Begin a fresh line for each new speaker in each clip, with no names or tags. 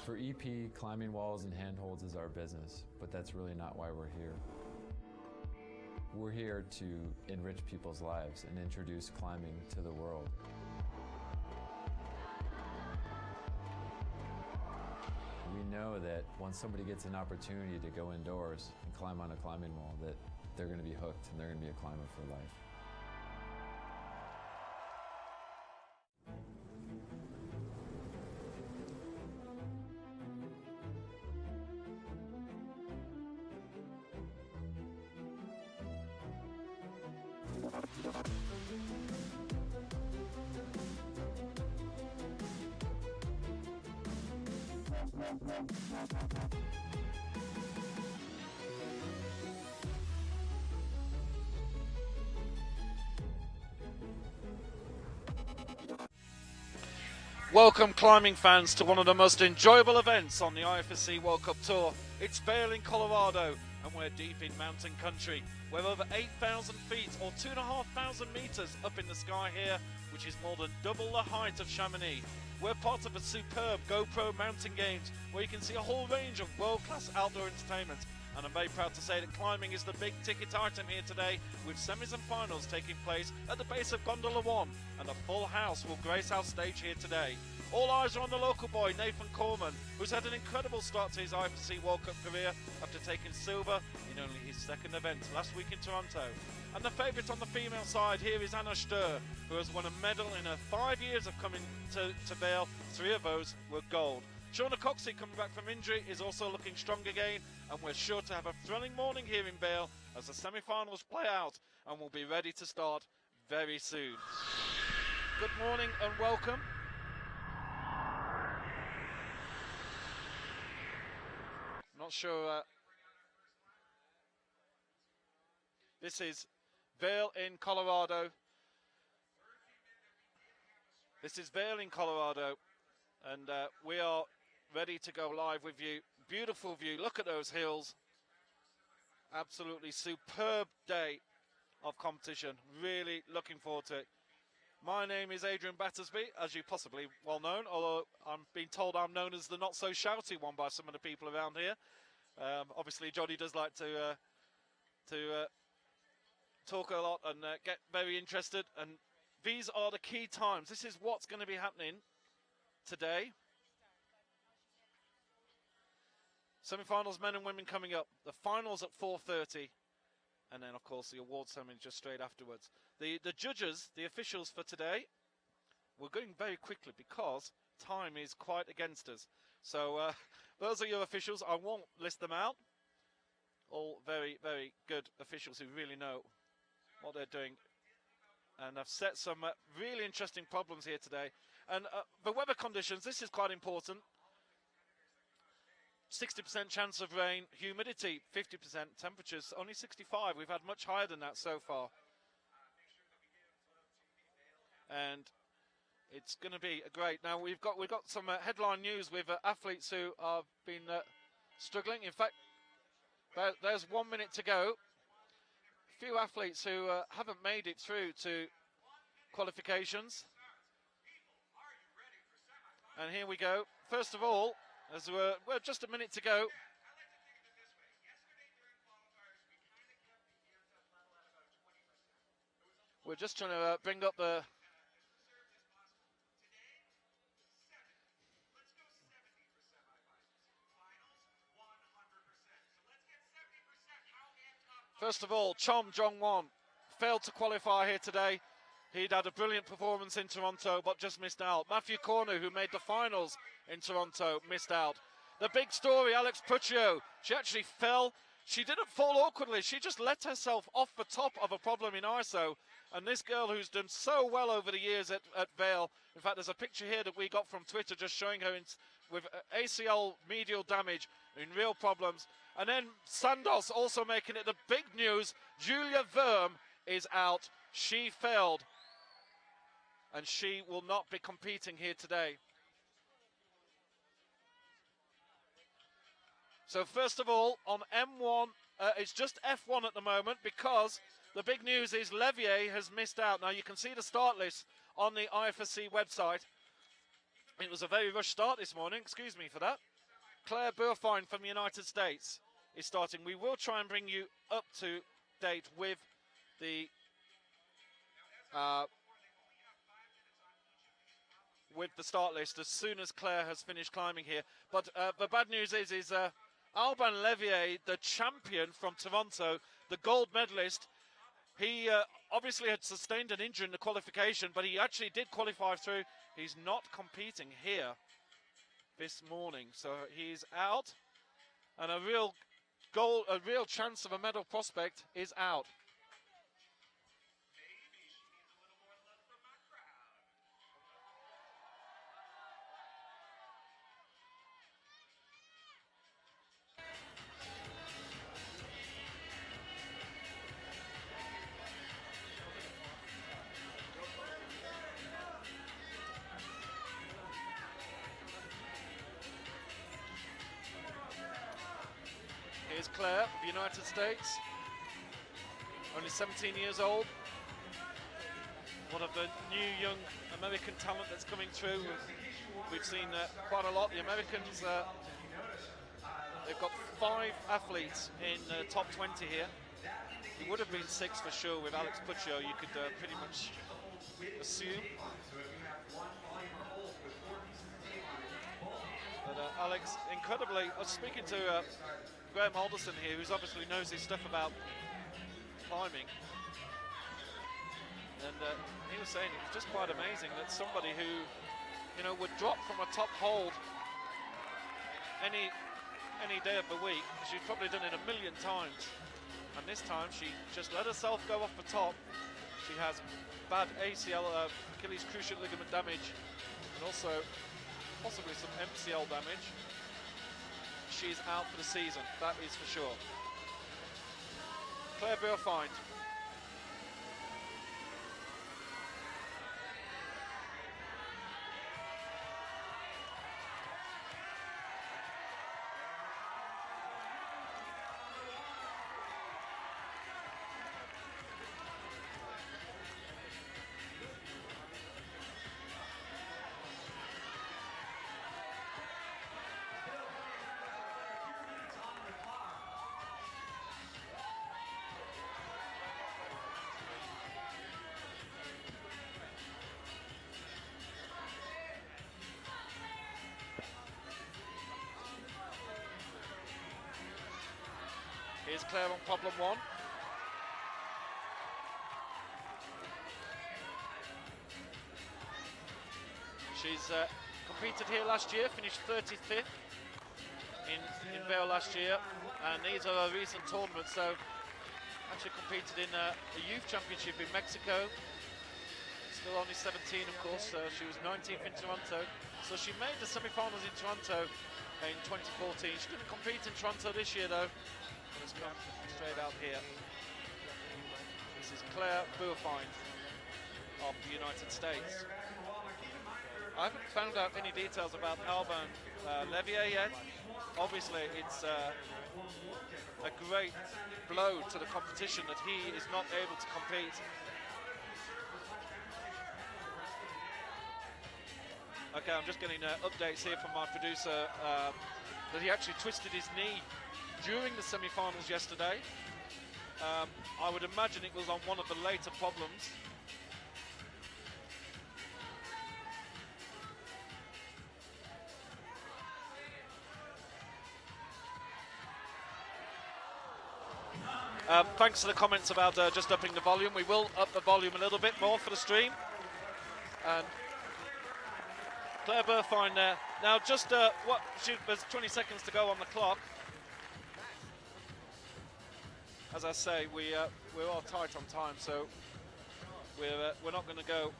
For EP, climbing walls and handholds is our business, but that's really not why we're here. We're here to enrich people's lives and introduce climbing to the world. We know that once somebody gets an opportunity to go indoors and climb on a climbing wall, that they're going to be hooked and they're going to be a climber for life.
Welcome climbing fans to one of the most enjoyable events on the IFSC World Cup Tour. It's Vail in Colorado and we're deep in mountain country. We're over 8,000 feet or 2,500 meters up in the sky here, which is more than double the height of Chamonix. We're part of a superb GoPro mountain games where you can see a whole range of world-class outdoor entertainment. And I'm very proud to say that climbing is the big ticket item here today, with semis and finals taking place at the base of Gondola 1, and a full house will grace our stage here today. All eyes are on the local boy, Nathan Corman, who's had an incredible start to his IFSC World Cup career after taking silver in only his second event last week in Toronto. And the favourite on the female side here is Anna Sturr, who has won a medal in her 5 years of coming to Vail. 3 of those were gold. Shauna Coxey, coming back from injury, is also looking strong again, and we're sure to have a thrilling morning here in Vail as the semi-finals play out, and we'll be ready to start very soon. Good morning and welcome. Not sure. This is Vail in Colorado. This is Vail in Colorado, and we are ready to go live with you. Beautiful view. Look at those hills. Absolutely superb day of competition. Really looking forward to it. My name is Adrian Battersby, as you possibly well known, although I'm being told I'm known as the not so shouty one by some of the people around here. Obviously Johnny does like to talk a lot and get very interested, and these are the key times. This is what's going to be happening today. Semi-finals, men and women coming up. The finals at 4:30, and then of course the award ceremony just straight afterwards. The judges, the officials for today, we're going very quickly because time is quite against us. So those are your officials. I won't list them out. All very, very good officials who really know what they're doing, and I've set some really interesting problems here today. And the weather conditions, this is quite important. 60% chance of rain, humidity 50%, temperatures only 65. We've had much higher than that so far. And it's going to be great. Now we've got some headline news with athletes who have been struggling. In fact, there's 1 minute to go. A few athletes who haven't made it through to qualifications. And here we go. First of all, as we're just a minute to go. We're just trying to bring up the... First of all, Chom Jong-won failed to qualify here today. He'd had a brilliant performance in Toronto, but just missed out. Matthew Cornu, who made the finals in Toronto, missed out. The big story, Alex Puccio. She actually fell. She didn't fall awkwardly. She just let herself off the top of a problem in ISO. And this girl who's done so well over the years at Vail. In fact, there's a picture here that we got from Twitter just showing her with ACL medial damage, in real problems. And then Sandos also making it the big news. Julia Verm is out. She failed. And she will not be competing here today. So first of all, on M1, it's just F1 at the moment, because the big news is Levier has missed out. Now you can see the start list on the IFSC website. It was a very rushed start this morning, excuse me for that. Claire Burfine from the United States is starting. We will try and bring you up to date with the start list as soon as Claire has finished climbing here. But the bad news is Alban Levier, the champion from Toronto, the gold medalist, he obviously had sustained an injury in the qualification, but he actually did qualify through. He's not competing here this morning, so he's out, and a real chance of a medal prospect is out. Here's Claire of the United States, only 17 years old. One of the new young American talent that's coming through. We've seen quite a lot. The Americans, they've got 5 athletes in the top 20 here. It would have been 6 for sure with Alex Puccio, you could pretty much assume. But Alex, incredibly, I was speaking to Graham Alderson here, who's obviously knows his stuff about climbing, and he was saying it was just quite amazing that somebody who, you know, would drop from a top hold any day of the week, she'd probably done it a million times, and this time she just let herself go off the top. She has bad ACL, Achilles cruciate ligament damage, and also possibly some MCL damage. She's out for the season, that is for sure. Claire Burfine. Here's Claire on problem 1. She's competed here last year, finished 35th in Vail last year, and these are her recent tournaments. So actually competed in a youth championship in Mexico, still only 17 of course, so she was 19th in Toronto. So she made the semi-finals in Toronto in 2014. She didn't compete in Toronto this year though. It's come straight out here. This is Claire Burfine of the United States. I haven't found out any details about Alban Levier yet. Obviously, it's a great blow to the competition that he is not able to compete. Okay, I'm just getting updates here from my producer that he actually twisted his knee during the semi-finals yesterday. I would imagine it was on one of the later problems. Thanks for the comments about just upping the volume. We will up the volume a little bit more for the stream. And Claire Burfine there. Now just there's 20 seconds to go on the clock. As I say, we're all tight on time, so we're not going to go.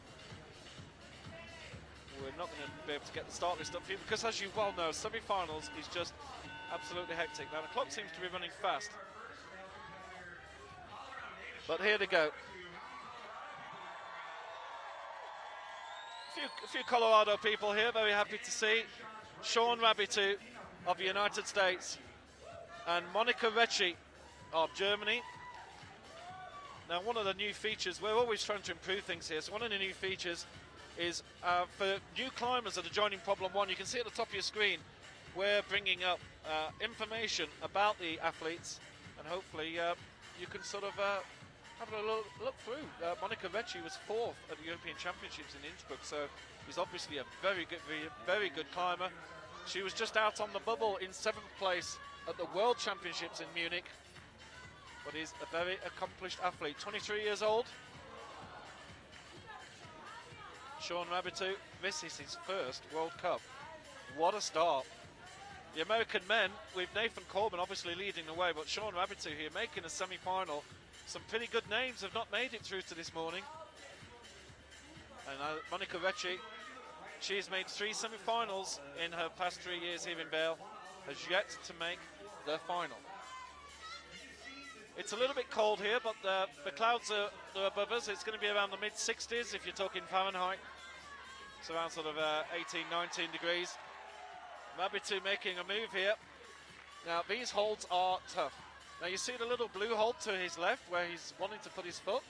We're not going to be able to get the start list up for you because, as you well know, semi-finals is just absolutely hectic. Now the clock seems to be running fast, but here they go. A few Colorado people here, very happy to see. Sean Rabitu of the United States and Monica Recci of Germany. Now one of the new features, we're always trying to improve things here, so one of the new features is for new climbers that are joining problem 1, you can see at the top of your screen we're bringing up information about the athletes, and hopefully you can sort of have a look through. Monica Recchi was 4th at the European Championships in Innsbruck, so she's obviously a very good climber. She was just out on the bubble in 7th place at the World Championships in Munich, but is a very accomplished athlete. 23 years old. Sean Rabitou, this is his first World Cup. What a start. The American men, with Nathan Corbin obviously leading the way, but Sean Rabitou here making a semi-final. Some pretty good names have not made it through to this morning. And Monica Recchi, she's made 3 semi-finals in her past 3 years here in Vail, has yet to make the final. It's a little bit cold here, but the clouds are above us. It's going to be around the mid-60s if you're talking Fahrenheit. It's around sort of 18, 19 degrees. Rabitou making a move here. Now, these holds are tough. Now, you see the little blue hold to his left where he's wanting to put his foot.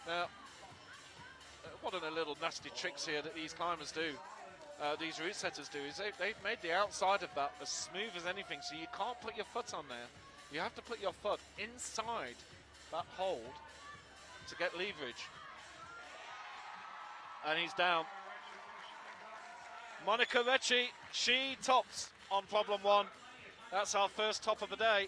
Now, what are the little nasty tricks here that these climbers do, these route setters do, is they've made the outside of that as smooth as anything, so you can't put your foot on there. You have to put your foot inside that hold to get leverage. And he's down. Monica Recchi, she tops on problem 1. That's our first top of the day.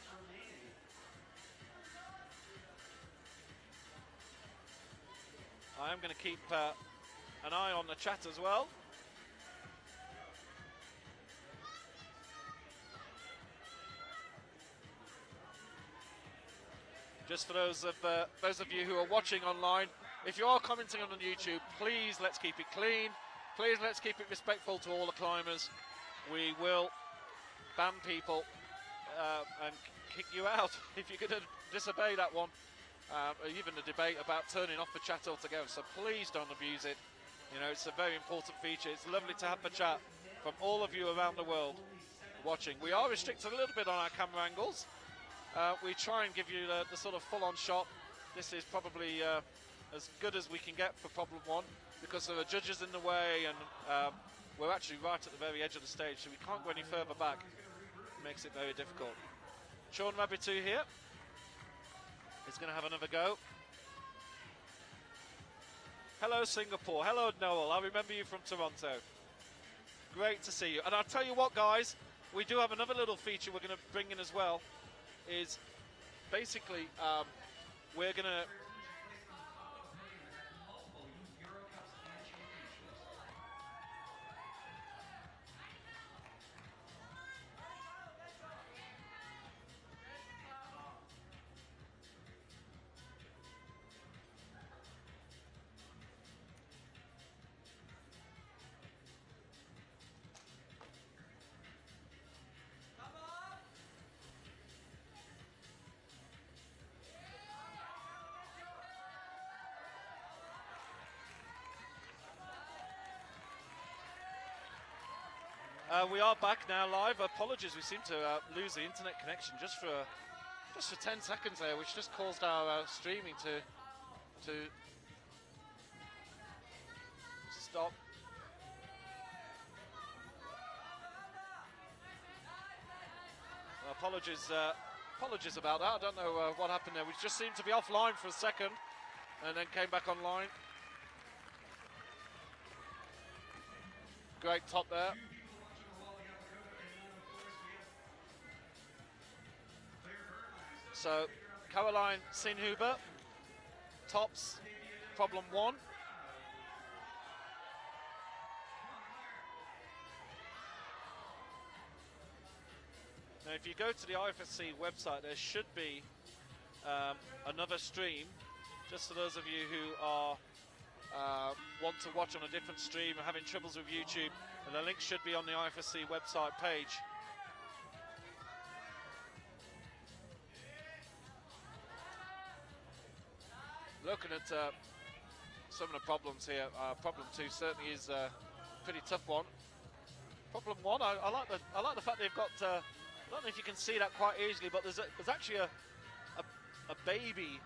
I am going to keep an eye on the chat as well. Just for those of you who are watching online, if you are commenting on YouTube, please let's keep it clean. Please let's keep it respectful to all the climbers. We will ban people and kick you out if you're going to disobey that one. Or even a debate about turning off the chat altogether. So please don't abuse it. You know, it's a very important feature. It's lovely to have the chat from all of you around the world watching. We are restricted a little bit on our camera angles. We try and give you the sort of full-on shot. This is probably as good as we can get for problem 1 because there are judges in the way, and we're actually right at the very edge of the stage, so we can't go any further back. It makes it very difficult. Sean Rabitou here is going to have another go. Hello Singapore, hello Noel, I remember you from Toronto. Great to see you. And I'll tell you what guys, we do have another little feature we're going to bring in as well, is basically we're going to we are back now live. Apologies, we seem to lose the internet connection just for 10 seconds there, which just caused our streaming to stop. Apologies about that. I don't know what happened there. We just seemed to be offline for a second and then came back online. Great top there. So, Caroline Sinhuber tops problem 1. Now, if you go to the IFSC website, there should be another stream, just for those of you who are want to watch on a different stream or having troubles with YouTube, and the link should be on the IFSC website page. Looking at some of the problems here, problem 2 certainly is a pretty tough one. Problem 1, I like the fact they've got. I don't know if you can see that quite easily, but there's actually a baby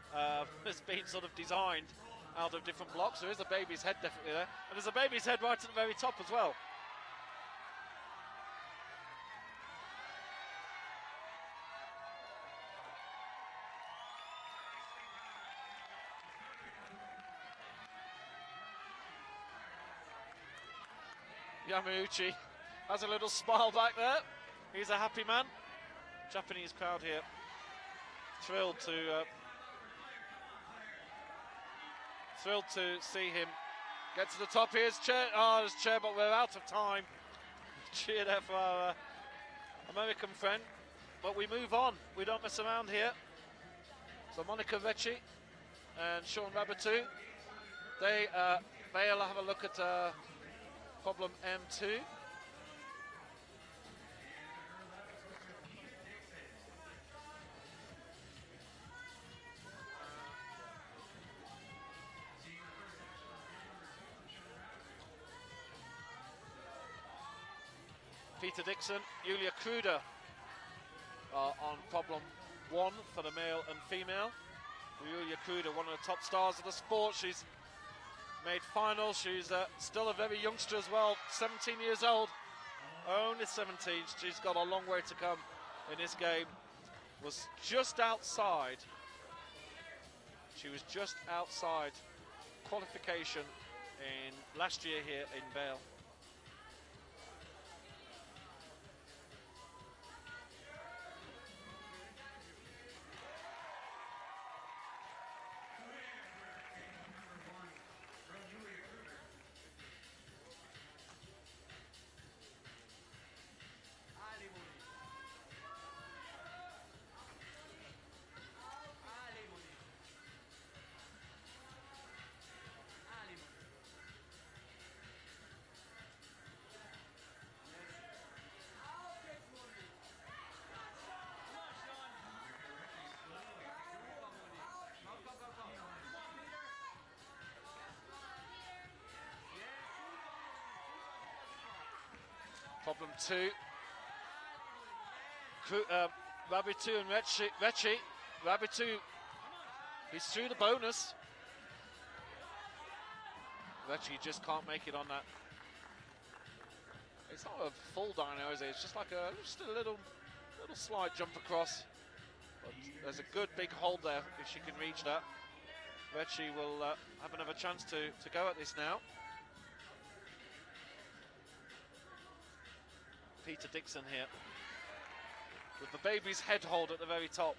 that's been sort of designed out of different blocks. There is a baby's head definitely there, and there's a baby's head right at the very top as well. Yamauchi has a little smile back there. He's a happy man. Japanese crowd here, thrilled to see him get to the top. Here's Chair. Oh, there's Chair, but we're out of time. Cheer there for our American friend. But we move on. We don't mess around here. So Monica Vecchi and Sean Rabitou, they Vail have a look at problem M2. Peter Dixon, Julia Kruder are on problem 1 for the male and female. Julia Kruder, one of the top stars of the sport. She's made finals. She's still a very youngster as well, 17 years old. Only 17. She's got a long way to come in this game. Was just outside. She was just outside qualification in last year here in Vail. Problem 2. Rabitou and Vecchi. Rabitou, he's through the bonus. Vecchi just can't make it on that. It's not a full dyno, is it? It's just like just a little slight jump across. But there's a good big hold there if she can reach that. Vecchi will have another chance to go at this now. Peter Dixon here with the baby's head hold at the very top.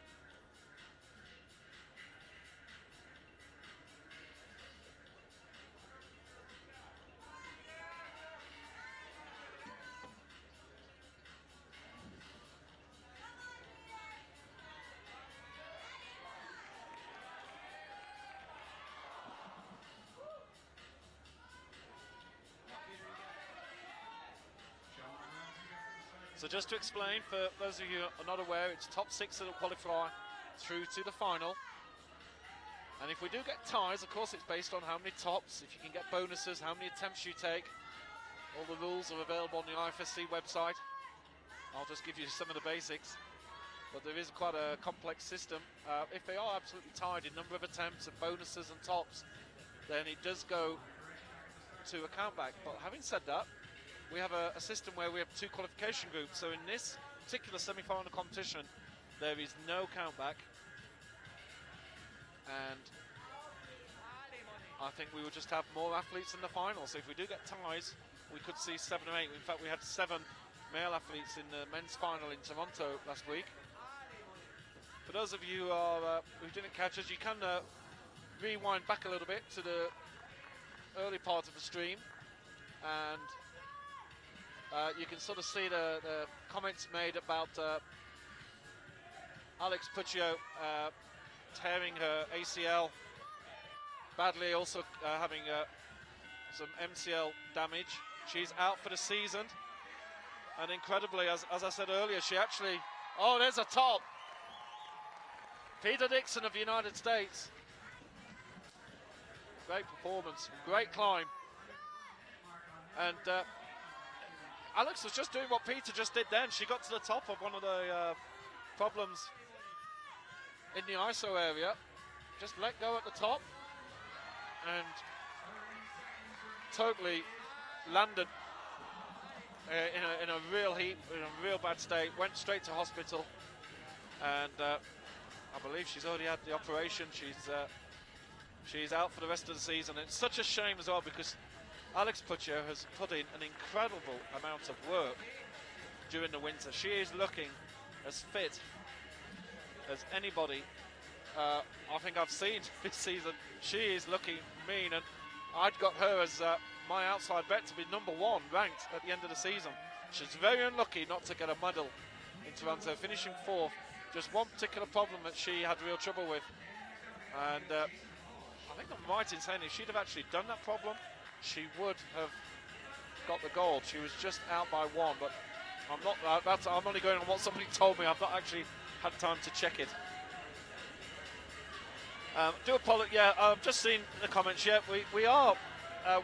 So just to explain, for those of you who are not aware, it's top 6 that will qualify through to the final. And if we do get ties, of course it's based on how many tops, if you can get bonuses, how many attempts you take. All the rules are available on the IFSC website. I'll just give you some of the basics. But there is quite a complex system. If they are absolutely tied in number of attempts and bonuses and tops, then it does go to a countback. But having said that, we have a system where we have 2 qualification groups. So in this particular semi-final competition, there is no countback. And I think we will just have more athletes in the final. So if we do get ties, we could see 7 or 8. In fact, we had 7 male athletes in the men's final in Toronto last week. For those of you who didn't catch us, you can rewind back a little bit to the early part of the stream, and you can sort of see the comments made about Alex Puccio tearing her ACL badly, also having some MCL damage. She's out for the season, and incredibly, as I said earlier, she actually, oh, there's a top. Peter Dixon of the United States. Great performance, great climb. And Alex was just doing what Peter just did then. She got to the top of one of the problems in the ISO area. Just let go at the top and totally landed in a real heat, in a real bad state. Went straight to hospital, and I believe she's already had the operation. She's out for the rest of the season. It's such a shame as well, because Alex Puccio has put in an incredible amount of work during the winter. She is looking as fit as anybody I think I've seen this season. She is looking mean, and I'd got her as my outside bet to be #1 ranked at the end of the season. She's very unlucky not to get a medal in Toronto, finishing 4th. Just one particular problem that she had real trouble with, and I think I'm right in saying if she'd have actually done that problem, she would have got the gold. She was just out by 1, but I'm not. I'm only going on what somebody told me. I've not actually had time to check it. Do apologize. Yeah, I've just seen the comments. Yeah, we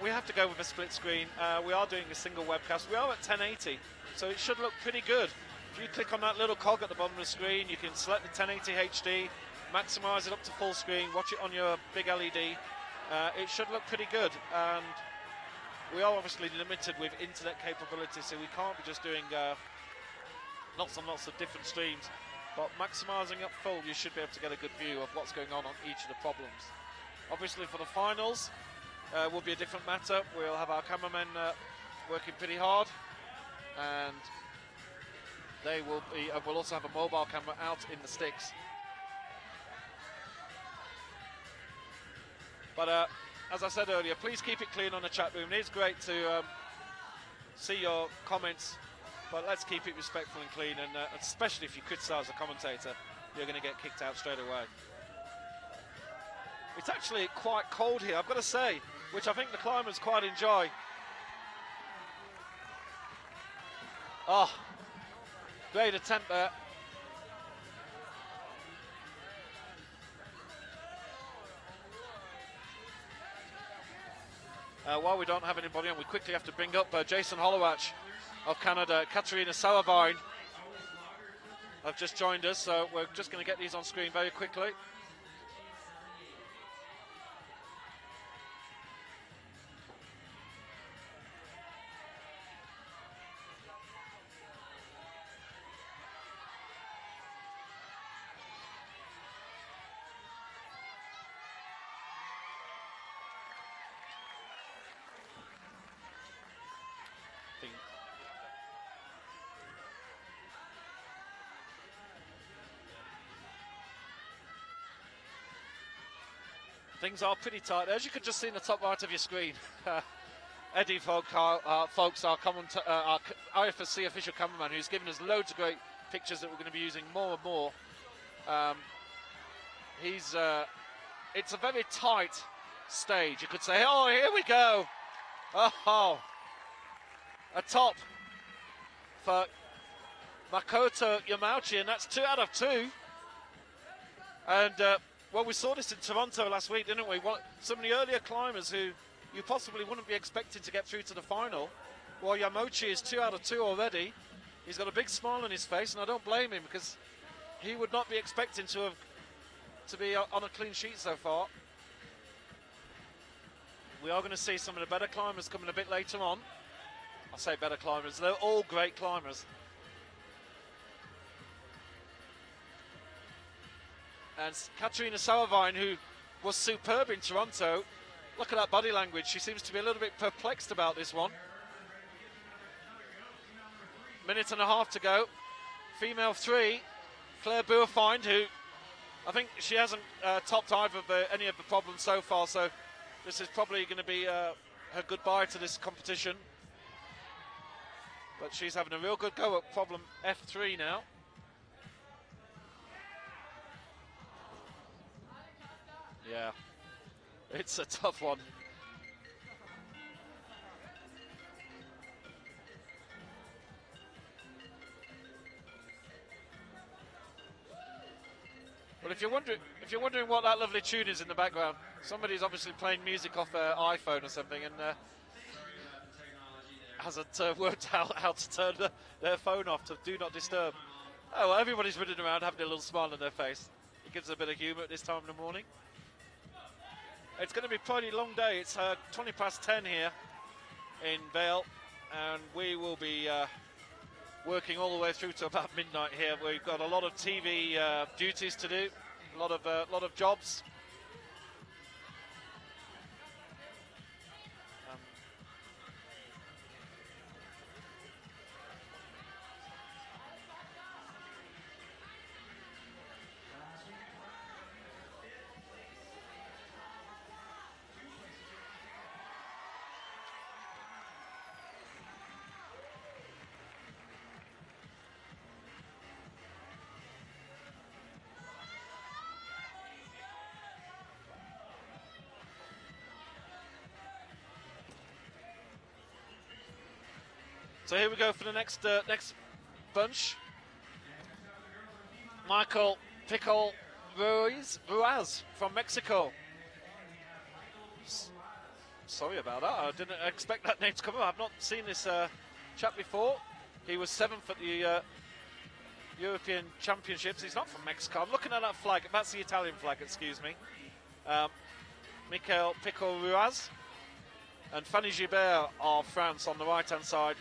have to go with a split screen. We are doing a single webcast. We are at 1080, so it should look pretty good. If you click on that little cog at the bottom of the screen, you can select the 1080 HD, maximize it up to full screen, watch it on your big LED. It should look pretty good, and we are obviously limited with internet capability, so we can't be just doing lots and lots of different streams. But maximising up full, you should be able to get a good view of what's going on each of the problems. Obviously for the finals, will be a different matter. We'll have our cameramen working pretty hard, and they will be. We'll also have a mobile camera out in the sticks. But as I said earlier, please keep it clean on the chat room. It is great to see your comments, but let's keep it respectful and clean, and especially if you criticise a commentator, you're going to get kicked out straight away. It's actually quite cold here, I've got to say, which I think the climbers quite enjoy. Oh, great attempt there. While we don't have anybody on, we quickly have to bring up Jason Holowach of Canada. Katarina Sauerwein have just joined us, so we're just going to get these on screen very quickly. Things are pretty tight. As you can just see in the top right of your screen, Eddie Folks, our IFSC official cameraman, who's given us loads of great pictures that we're going to be using more and more. It's a very tight stage. You could say, oh, here we go. Oh, a top for Makoto Yamauchi, and that's 2 out of 2. And well, we saw this in Toronto last week, didn't we? Some of the earlier climbers who you possibly wouldn't be expecting to get through to the final. Well, Yamauchi is 2 out of 2 already. He's got a big smile on his face, and I don't blame him, because he would not be expecting to be on a clean sheet so far. We are going to see some of the better climbers coming a bit later on. I say better climbers, they're all great climbers. And Katarina Sauerwein, who was superb in Toronto, look at that body language. She seems to be a little bit perplexed about this one. Minute and a half to go. Female 3, Claire Bourfind, who I think she hasn't topped either of any of the problems so far, so this is probably going to be her goodbye to this competition. But she's having a real good go at problem F3 now. Yeah, it's a tough one. Well, if you're wondering what that lovely tune is in the background, somebody's obviously playing music off their iPhone or something, and hasn't worked out how to turn their phone off to do not disturb. Oh, well, everybody's running around having a little smile on their face. It gives a bit of humour at this time in the morning. It's going to be a pretty long day. It's 20 past 10 here in Vail, and we will be working all the way through to about midnight here. We've got a lot of TV duties to do, a lot of jobs. So here we go for the next bunch. Michael Pickle Ruiz from Mexico. Sorry about that. I didn't expect that name to come up. I've not seen this chap before. He was 7th at the European Championships. He's not from Mexico. I'm looking at that flag. That's the Italian flag, excuse me. Michael Pickle Ruiz and Fanny Gilbert of France on the right-hand side.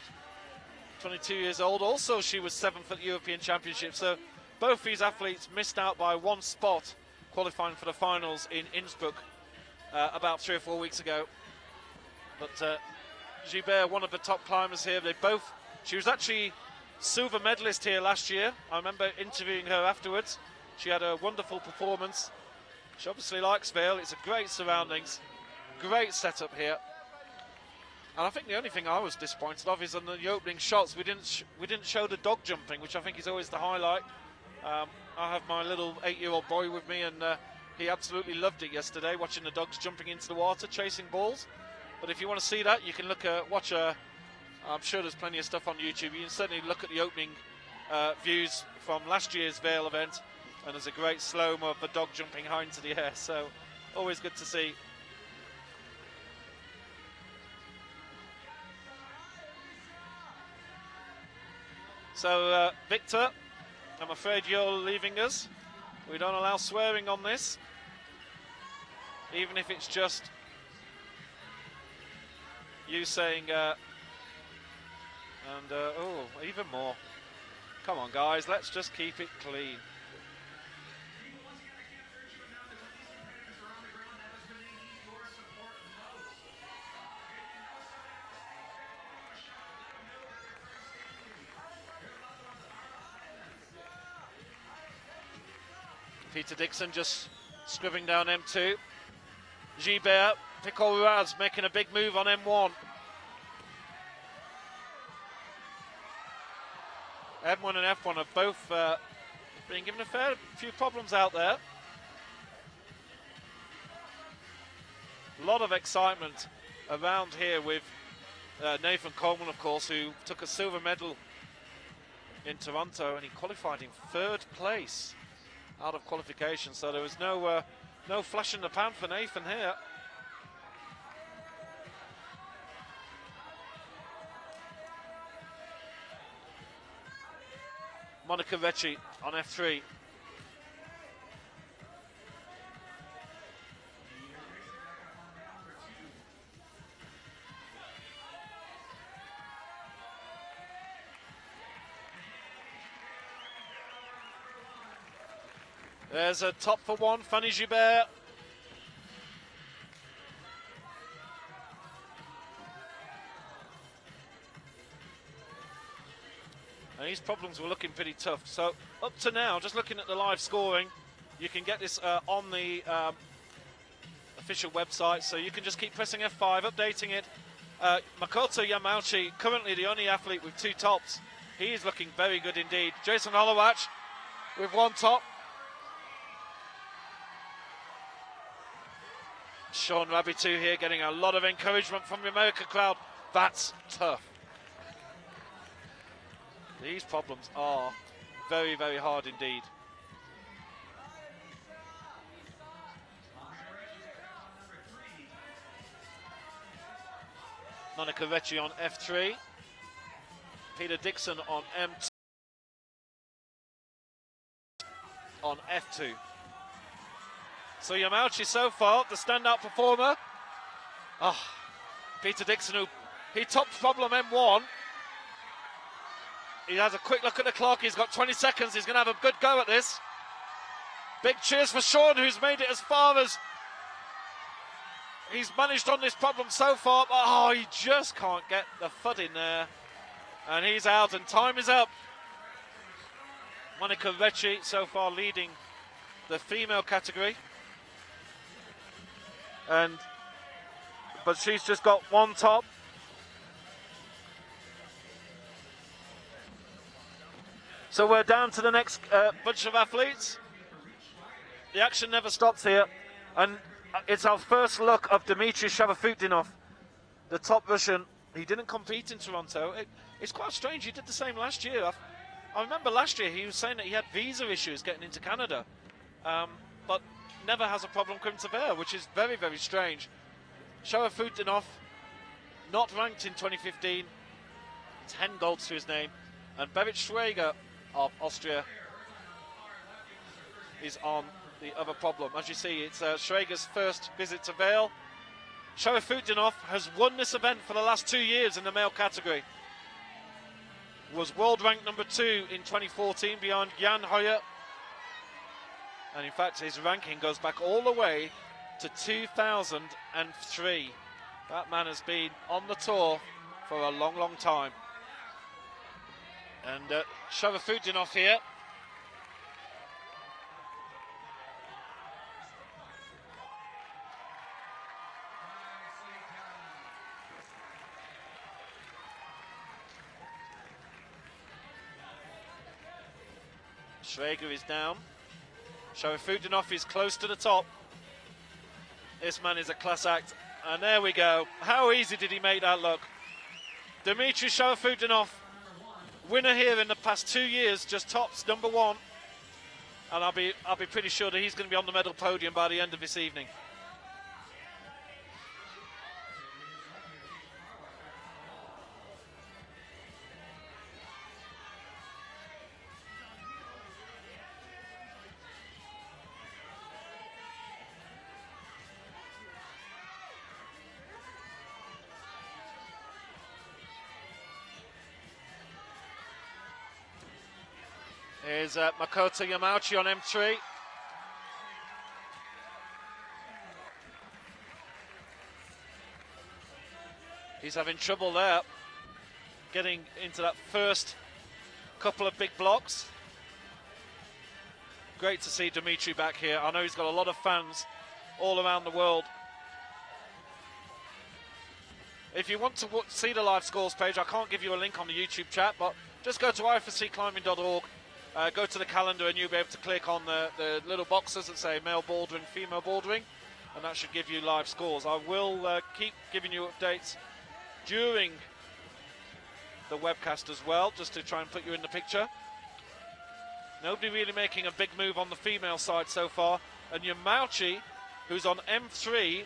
22 years old. Also, she was 7th at the European Championship. So both these athletes missed out by 1 spot qualifying for the finals in Innsbruck about 3 or 4 weeks ago. But Gilbert, one of the top climbers here. She was actually silver medalist here last year. I remember interviewing her afterwards. She had a wonderful performance. She obviously likes Vail. It's a great surroundings, great setup here. And I think the only thing I was disappointed of is on the opening shots we didn't show the dog jumping, which I think is always the highlight. I have my little 8-year-old boy with me, and he absolutely loved it yesterday, watching the dogs jumping into the water, chasing balls. But if you want to see that, you can watch I'm sure there's plenty of stuff on YouTube. You can certainly look at the opening views from last year's Vail event, and there's a great slow-mo of the dog jumping high into the air, so always good to see. So, Victor, I'm afraid you're leaving us. We don't allow swearing on this, even if it's just you saying, oh, even more. Come on, guys, let's just keep it clean. Peter Dixon just scribbling down M2. Gilbert Pickle Ruiz making a big move on M1. M1 and F1 have both been given a fair few problems out there. A lot of excitement around here with Nathan Coleman, of course, who took a silver medal in Toronto, and he qualified in 3rd place out of qualification, so there was no flash in the pan for Nathan here. Monica Recchi on F3. There's a top for one, Fanny Gilbert. And these problems were looking pretty tough. So up to now, just looking at the live scoring, you can get this on the official website. So you can just keep pressing F5, updating it. Makoto Yamauchi, currently the only athlete with 2 tops. He is looking very good indeed. Jason Holowach with 1 top. Sean Rabitou here getting a lot of encouragement from the American crowd. That's tough. These problems are very, very hard indeed. Monica Recchi on F3. Peter Dixon on M2. On F2. So Yamauchi so far, the standout performer. Peter Dixon, he topped problem M1. He has a quick look at the clock. He's got 20 seconds. He's going to have a good go at this. Big cheers for Sean, who's made it as far as he's managed on this problem so far. But he just can't get the foot in there. And he's out, and time is up. Monica Recchi so far leading the female category. But she's just got 1 top. So we're down to the next bunch of athletes. The action never stops here, and it's our first look of Dmitry Shavafutdinov, the top Russian He didn't compete in Toronto. It's quite strange. He did the same last year. I remember last year he was saying that he had visa issues getting into Canada, but never has a problem coming to Vail, which is very, very strange. Sharafutdinov, not ranked in 2015, 10 golds to his name, and Berit Schrager of Austria is on the other problem. As you see, it's Schrager's first visit to Vail. Sharafutdinov has won this event for the last 2 years in the male category. Was world ranked number 2 in 2014 behind Jan Hoyer. And in fact, his ranking goes back all the way to 2003. That man has been on the tour for a long, long time. And Sharafutdinov here. Schrager is down. Sharafutdinov is close to the top. This man is a class act. And there we go. How easy did he make that look? Dmitry Sharafutdinov, winner here in the past 2 years, just tops number 1. And I'll be pretty sure that he's going to be on the medal podium by the end of this evening. Here's Makoto Yamauchi on M3. He's having trouble there, getting into that first couple of big blocks. Great to see Dmitry back here. I know he's got a lot of fans all around the world. If you want to see the live scores page, I can't give you a link on the YouTube chat, but just go to ifscclimbing.org. Go to the calendar and you'll be able to click on the little boxes that say male bouldering, female bouldering, and that should give you live scores. I will keep giving you updates during the webcast as well, just to try and put you in the picture. Nobody really making a big move on the female side so far, and Yamauchi, who's on M3,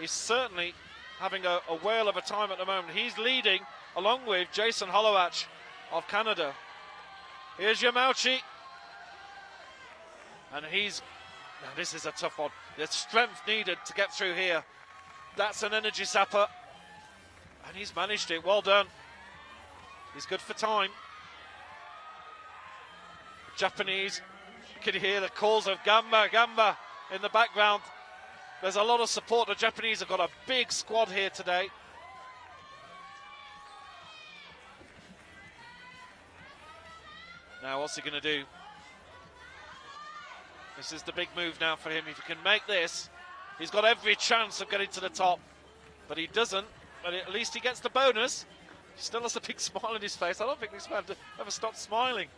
is certainly having a whale of a time at the moment. He's leading along with Jason Holowach of Canada. Here's Yamauchi, and now this is a tough one. The strength needed to get through here. That's an energy sapper, and he's managed it. Well done. He's good for time. Japanese, you can hear the calls of Gamba, Gamba in the background. There's a lot of support. The Japanese have got a big squad here today. Now, what's he going to do? This is the big move now for him. If he can make this, he's got every chance of getting to the top. But he doesn't. But at least he gets the bonus. He still has a big smile on his face. I don't think this man ever stopped smiling.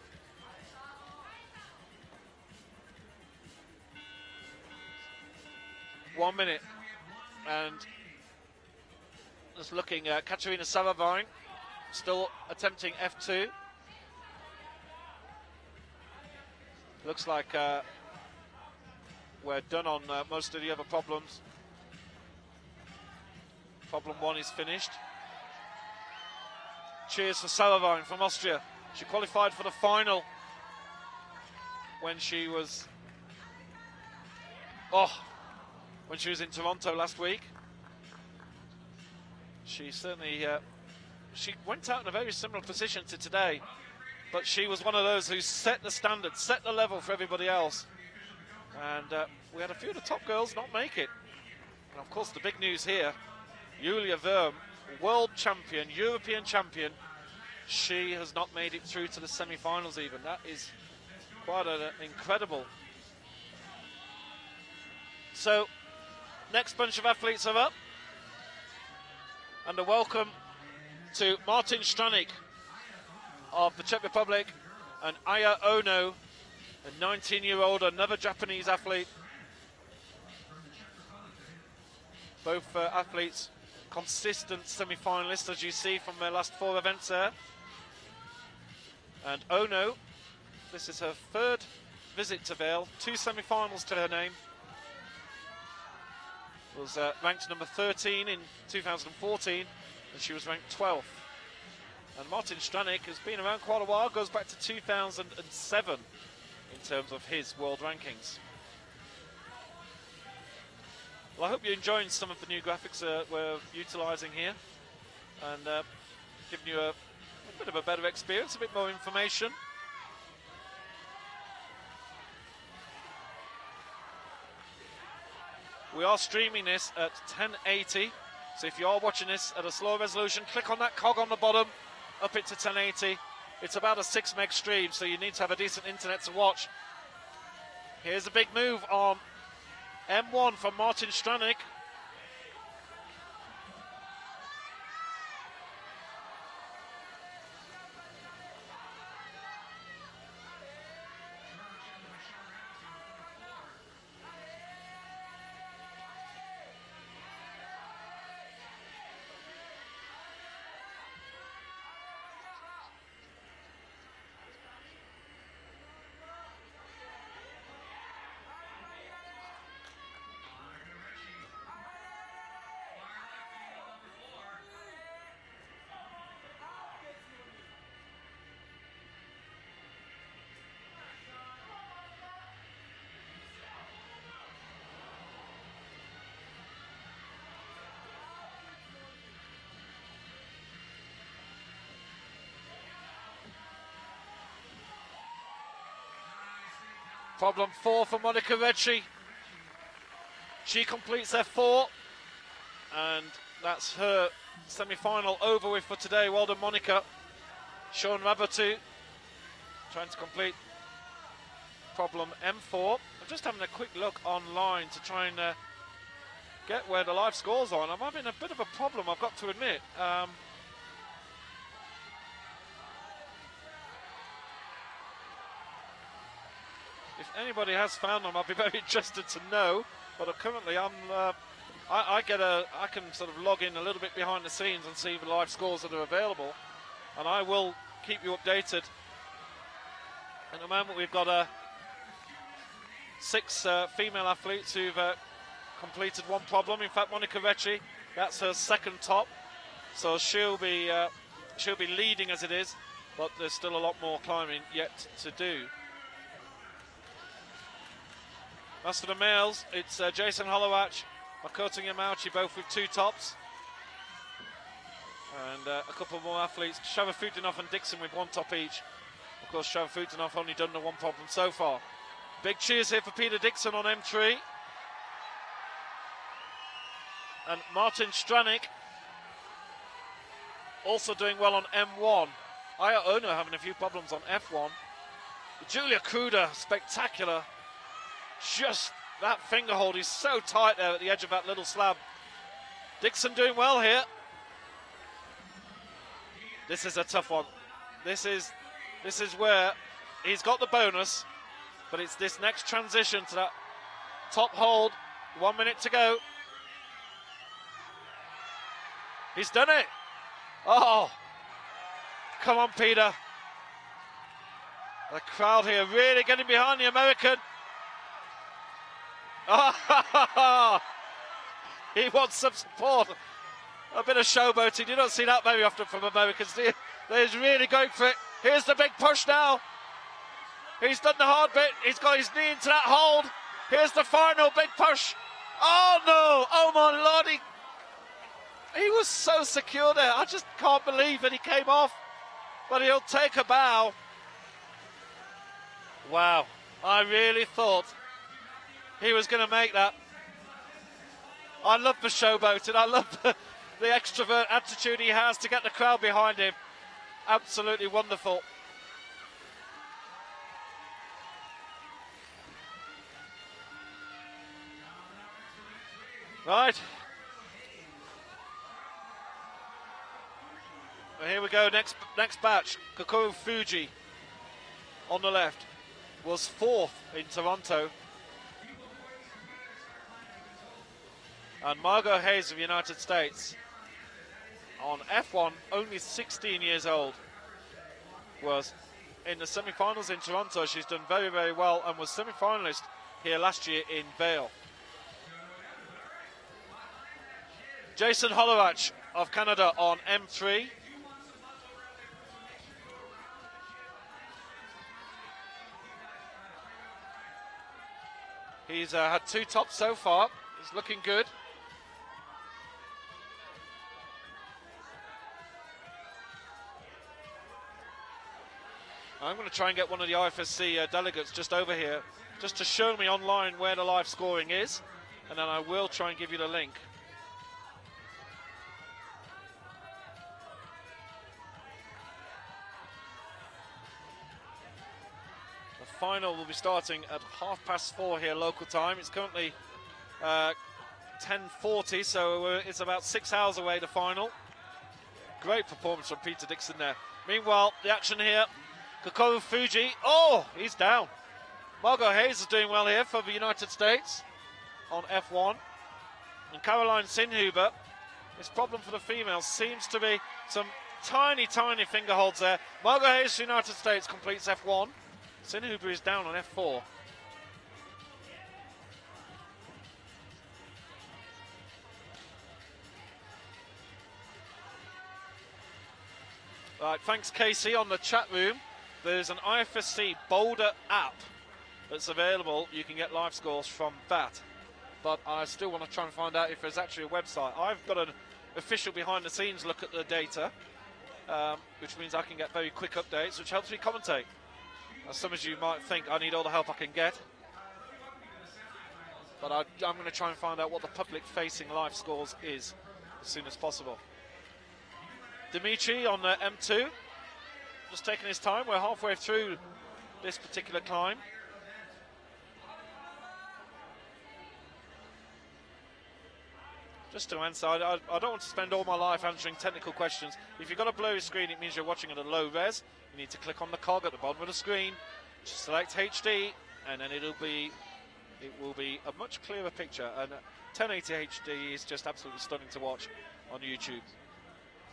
One minute. And just looking at Katerina Saravine, still attempting F2. Looks like we're done on most of the other problems. Problem 1 is finished. Cheers for Saravine from Austria. She qualified for the final when she was in Toronto last week. She certainly she went out in a very similar position to today. But she was one of those who set the standard, set the level for everybody else. And we had a few of the top girls not make it. And of course, the big news here, Julia Verm, world champion, European champion, she has not made it through to the semi-finals even. That is quite an incredible. So, next bunch of athletes are up. And a welcome to Martin Stranik of the Czech Republic, and Aya Ono, a 19-year-old, another Japanese athlete. Both athletes consistent semi-finalist, as you see from their last 4 events there. And Ono, this is her 3rd visit to Vail, 2 semi-finals to her name. Was ranked number 13 in 2014, and she was ranked 12th. And Martin Stranik has been around quite a while, goes back to 2007 in terms of his world rankings. Well, I hope you're enjoying some of the new graphics we're utilising here, and giving you a bit of a better experience, a bit more information. We are streaming this at 1080, so if you are watching this at a slow resolution, click on that cog on the bottom, up it to 1080. It's about a 6 meg stream, so you need to have a decent internet to watch. Here's a big move on M1 from Martin Stranik. Problem 4 for Monica Recchi. She completes F4, and that's her semi-final over with for today. Well done, Monica. Sean Rabatu trying to complete problem M4. I'm just having a quick look online to try and get where the live scores are, and I'm having a bit of a problem, I've got to admit. If anybody has found them, I'll be very interested to know. But currently, I can sort of log in a little bit behind the scenes and see the live scores that are available, and I will keep you updated. At the moment, we've got 6 female athletes who've completed 1 problem. In fact, Monica Recchi, that's her 2nd top, so she'll be leading as it is, but there's still a lot more climbing yet to do. As for the males, it's Jason Hollowatch, Makoto Yamauchi, both with 2 tops. And a couple more athletes, Sharafutdinov and Dixon with 1 top each. Of course, Sharafutdinov only done the 1 problem so far. Big cheers here for Peter Dixon on M3. And Martin Stranik also doing well on M1. Aya Ono having a few problems on F1. Julia Kruder, spectacular. Just that finger hold is so tight there at the edge of that little slab. Dixon doing well here. This is a tough one. This is where he's got the bonus, but it's this next transition to that top hold. 1 minute to go. He's done it. Oh, come on, Peter. The crowd here really getting behind the American. Oh, he wants some support. A bit of showboating. You don't see that very often from Americans, do you? They're really going for it. Here's the big push now. He's done the hard bit. He's got his knee into that hold. Here's the final big push. Oh no! Oh my lord! He was so secure there. I just can't believe that he came off. But he'll take a bow. Wow! I really thought he was going to make that. I love the showboating. I love the extrovert attitude he has to get the crowd behind him. Absolutely wonderful. Right. Well, here we go. Next batch. Kokoro Fuji on the left was 4th in Toronto. And Margot Hayes of the United States on F1, only 16 years old, was in the semi-finals in Toronto. She's done very, very well and was semi-finalist here last year in Vail. Jason Hollowach of Canada on M3. He's had 2 tops so far. He's looking good. I'm going to try and get one of the IFSC delegates just over here, just to show me online where the live scoring is, and then I will try and give you the link. The final will be starting at 4:30 here local time. It's currently 10:40, so it's about 6 hours away, the final. Great performance from Peter Dixon there. Meanwhile, the action here, Kokoro Fuji, oh, he's down. Margot Hayes is doing well here for the United States on F1. And Caroline Sinhuber, his problem for the females seems to be some tiny, tiny finger holds there. Margot Hayes, United States, completes F1. Sinhuber is down on F4. Right, thanks Casey on the chat room. There's an IFSC Boulder app that's available. You can get live scores from that. But I still want to try and find out if there's actually a website. I've got an official behind the scenes look at the data, which means I can get very quick updates, which helps me commentate. As some of you might think, I need all the help I can get. But I'm going to try and find out what the public-facing live scores is as soon as possible. Dimitri on the M2, just taking his time. We're halfway through this particular climb. Just to answer, I don't want to spend all my life answering technical questions. If you've got a blurry screen, it means you're watching at a low res. You need to click on the cog at the bottom of the screen, select HD, and then it will be a much clearer picture. And 1080 HD is just absolutely stunning to watch on YouTube.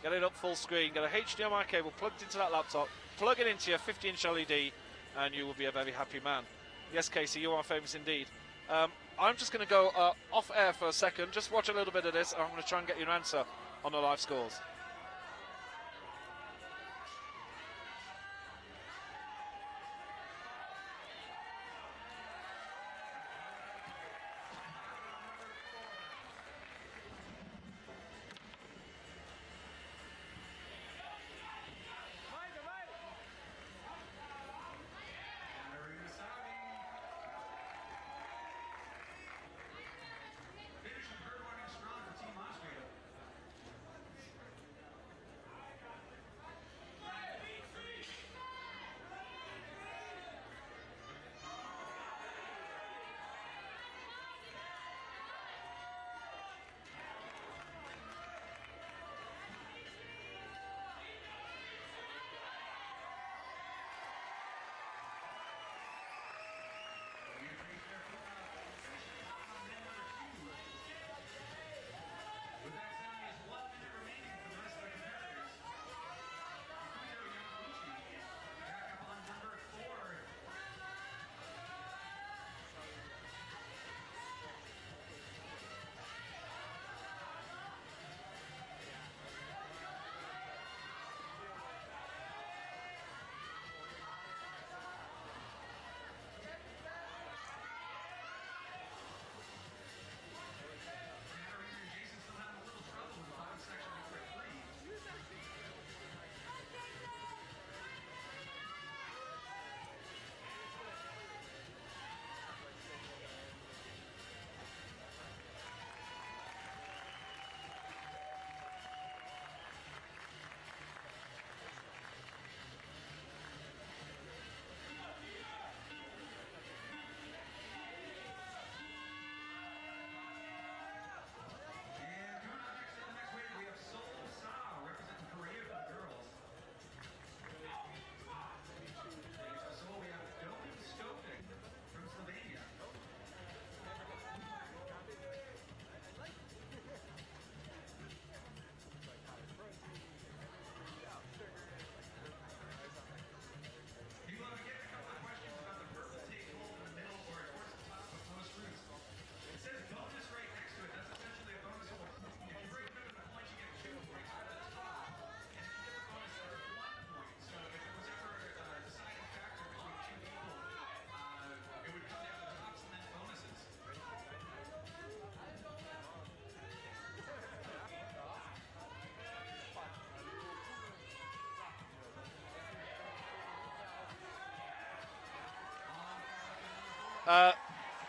Get it up full screen, get a HDMI cable plugged into that laptop, plug it into your 50-inch LED, and you will be a very happy man. Yes, Casey, you are famous indeed. I'm just going to go off air for a second, just watch a little bit of this, and I'm going to try and get you an answer on the live scores.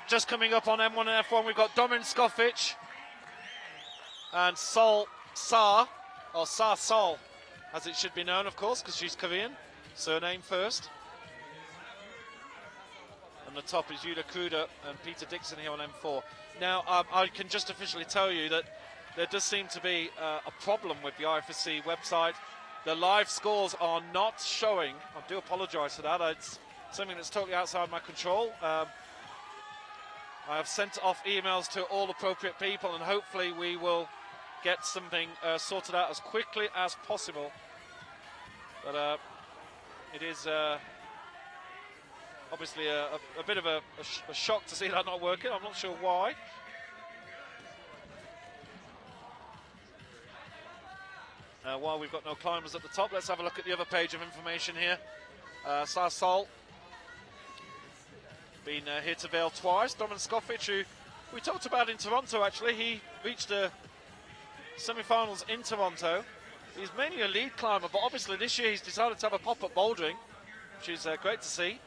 Just coming up on M1 and F1, we've got Domin Skofic and Sol Sa, or Sa Sol, as it should be known, of course, because she's Korean. Surname first. And the top is Yuda Kruder and Peter Dixon here on M4. Now, I can just officially tell you that there does seem to be a problem with the IFSC website. The live scores are not showing. I do apologise for that. It's something that's totally outside my control. I have sent off emails to all appropriate people, and hopefully we will get something sorted out as quickly as possible. But it is obviously a bit of a shock to see that not working. I'm not sure why. While we've got no climbers at the top, let's have a look at the other page of information here. Sarsol, been here to Vail twice. Domin Skofic, who we talked about in Toronto actually, he reached the semi-finals in Toronto. He's mainly a lead climber, but obviously this year he's decided to have a pop at bouldering, which is great to see.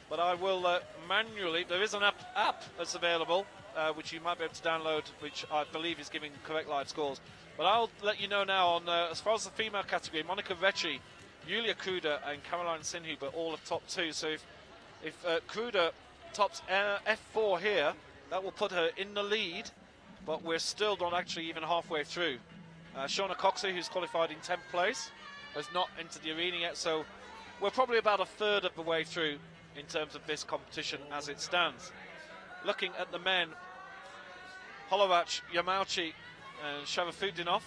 But I will manually, there is an app that's available, which you might be able to download, which I believe is giving correct live scores. But I'll let you know now on, as far as the female category, Monica Recchi, Yulia Kruder and Caroline Sinhuber all at top 2. So if Kruder tops F4 here, that will put her in the lead, but we're still not actually even halfway through. Shauna Coxey, who's qualified in 10th place, has not entered the arena yet, so we're probably about a third of the way through in terms of this competition as it stands. Looking at the men, Holovac, Yamauchi and Sharafudinov.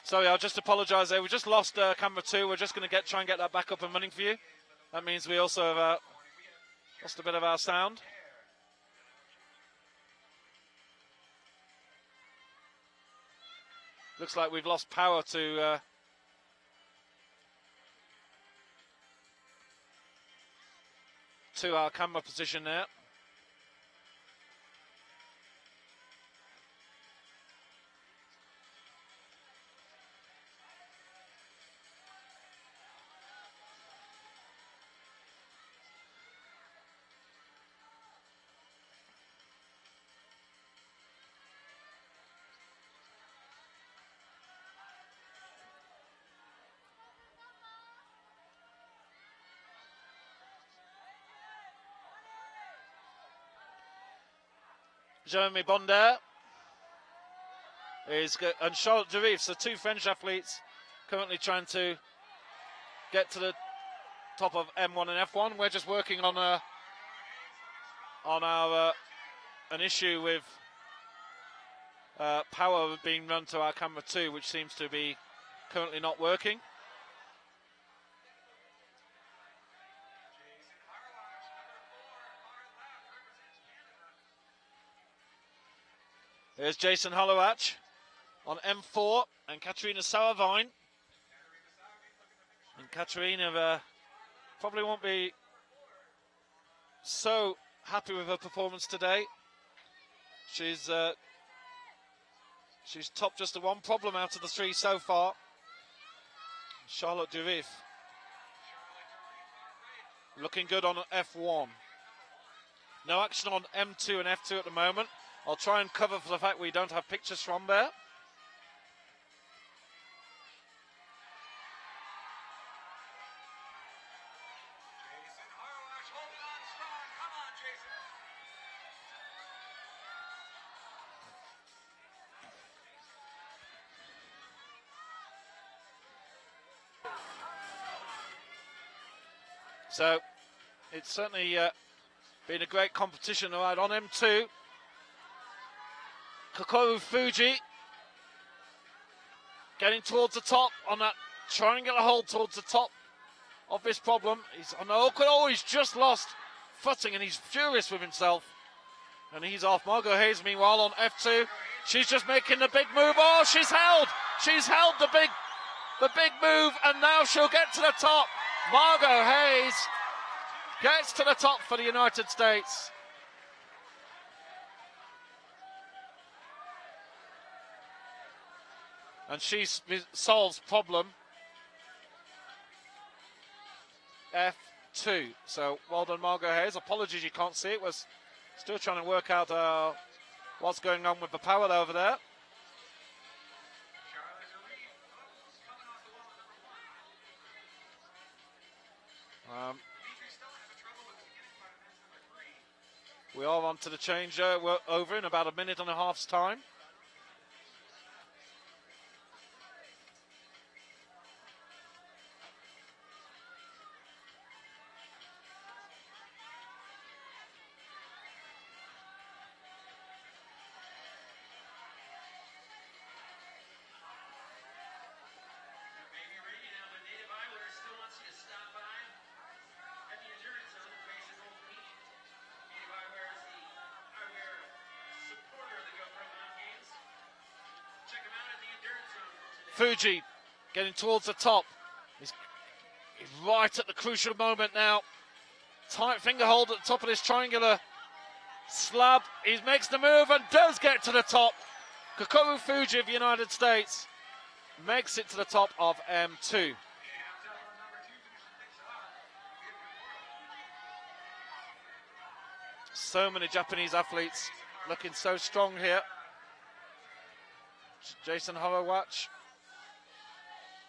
Sorry, I'll just apologise there. We just lost camera 2. We're just going to try and get that back up and running for you. That means we also have lost a bit of our sound. Looks like we've lost power to our camera position there. Jeremy Bonder and Charlotte Durif, so two French athletes currently trying to get to the top of M1 and F1. We're just working on an issue with power being run to our camera 2, which seems to be currently not working. Here's Jason Hollowatch on M4 and Katerina Sauerwein. And Katerina probably won't be so happy with her performance today. She's topped just the one problem out of the three so far. Charlotte Durif looking good on F1. No action on M2 and F2 at the moment. I'll try and cover for the fact we don't have pictures from there. So it's certainly been a great competition right on M2. Kokoru Fuji getting towards the top on that triangular hold towards the top of this problem. He's on the awkward, he's just lost footing and he's furious with himself. And he's off. Margot Hayes, meanwhile, on F2. She's just making the big move. Oh, she's held the big move, and now she'll get to the top. Margot Hayes gets to the top for the United States. And she solves problem F2. So well done, Margot Hayes. Apologies you can't see it. Was still trying to work out what's going on with the power over there. We are on to the change. We're over in about a minute and a half's time. Fuji getting towards the top. He's right at the crucial moment now. Tight finger hold at the top of this triangular slab. He makes the move and does get to the top. Kokoru Fuji of the United States makes it to the top of M2. So many Japanese athletes looking so strong here. Jason Horowatch.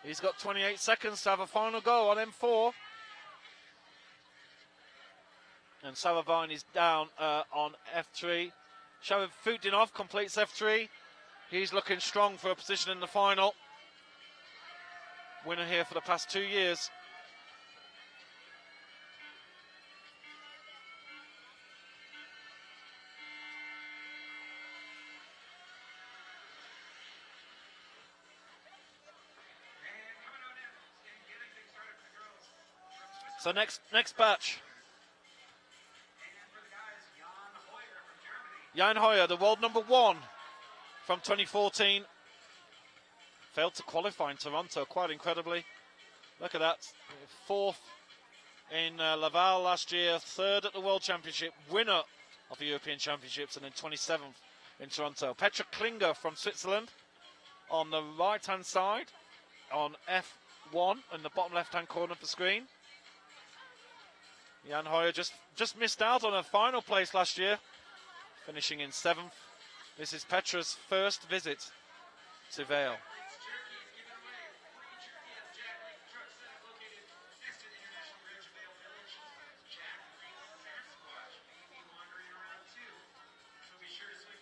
He's got 28 seconds to have a final go on M4. And Sauerwein is down on F3. Shavin Fudinov completes F3. He's looking strong for a position in the final. Winner here for the past 2 years. So next batch. Jan Hoyer, the world number 1 from 2014. Failed to qualify in Toronto, quite incredibly. Look at that. 4th in Laval last year, 3rd at the World Championship, winner of the European Championships, and then 27th in Toronto. Petra Klinger from Switzerland on the right-hand side on F1 in the bottom left-hand corner of the screen. Jan Hoyer just missed out on a final place last year, finishing in 7th. This is Petra's first visit to Vail.
Be sure to swing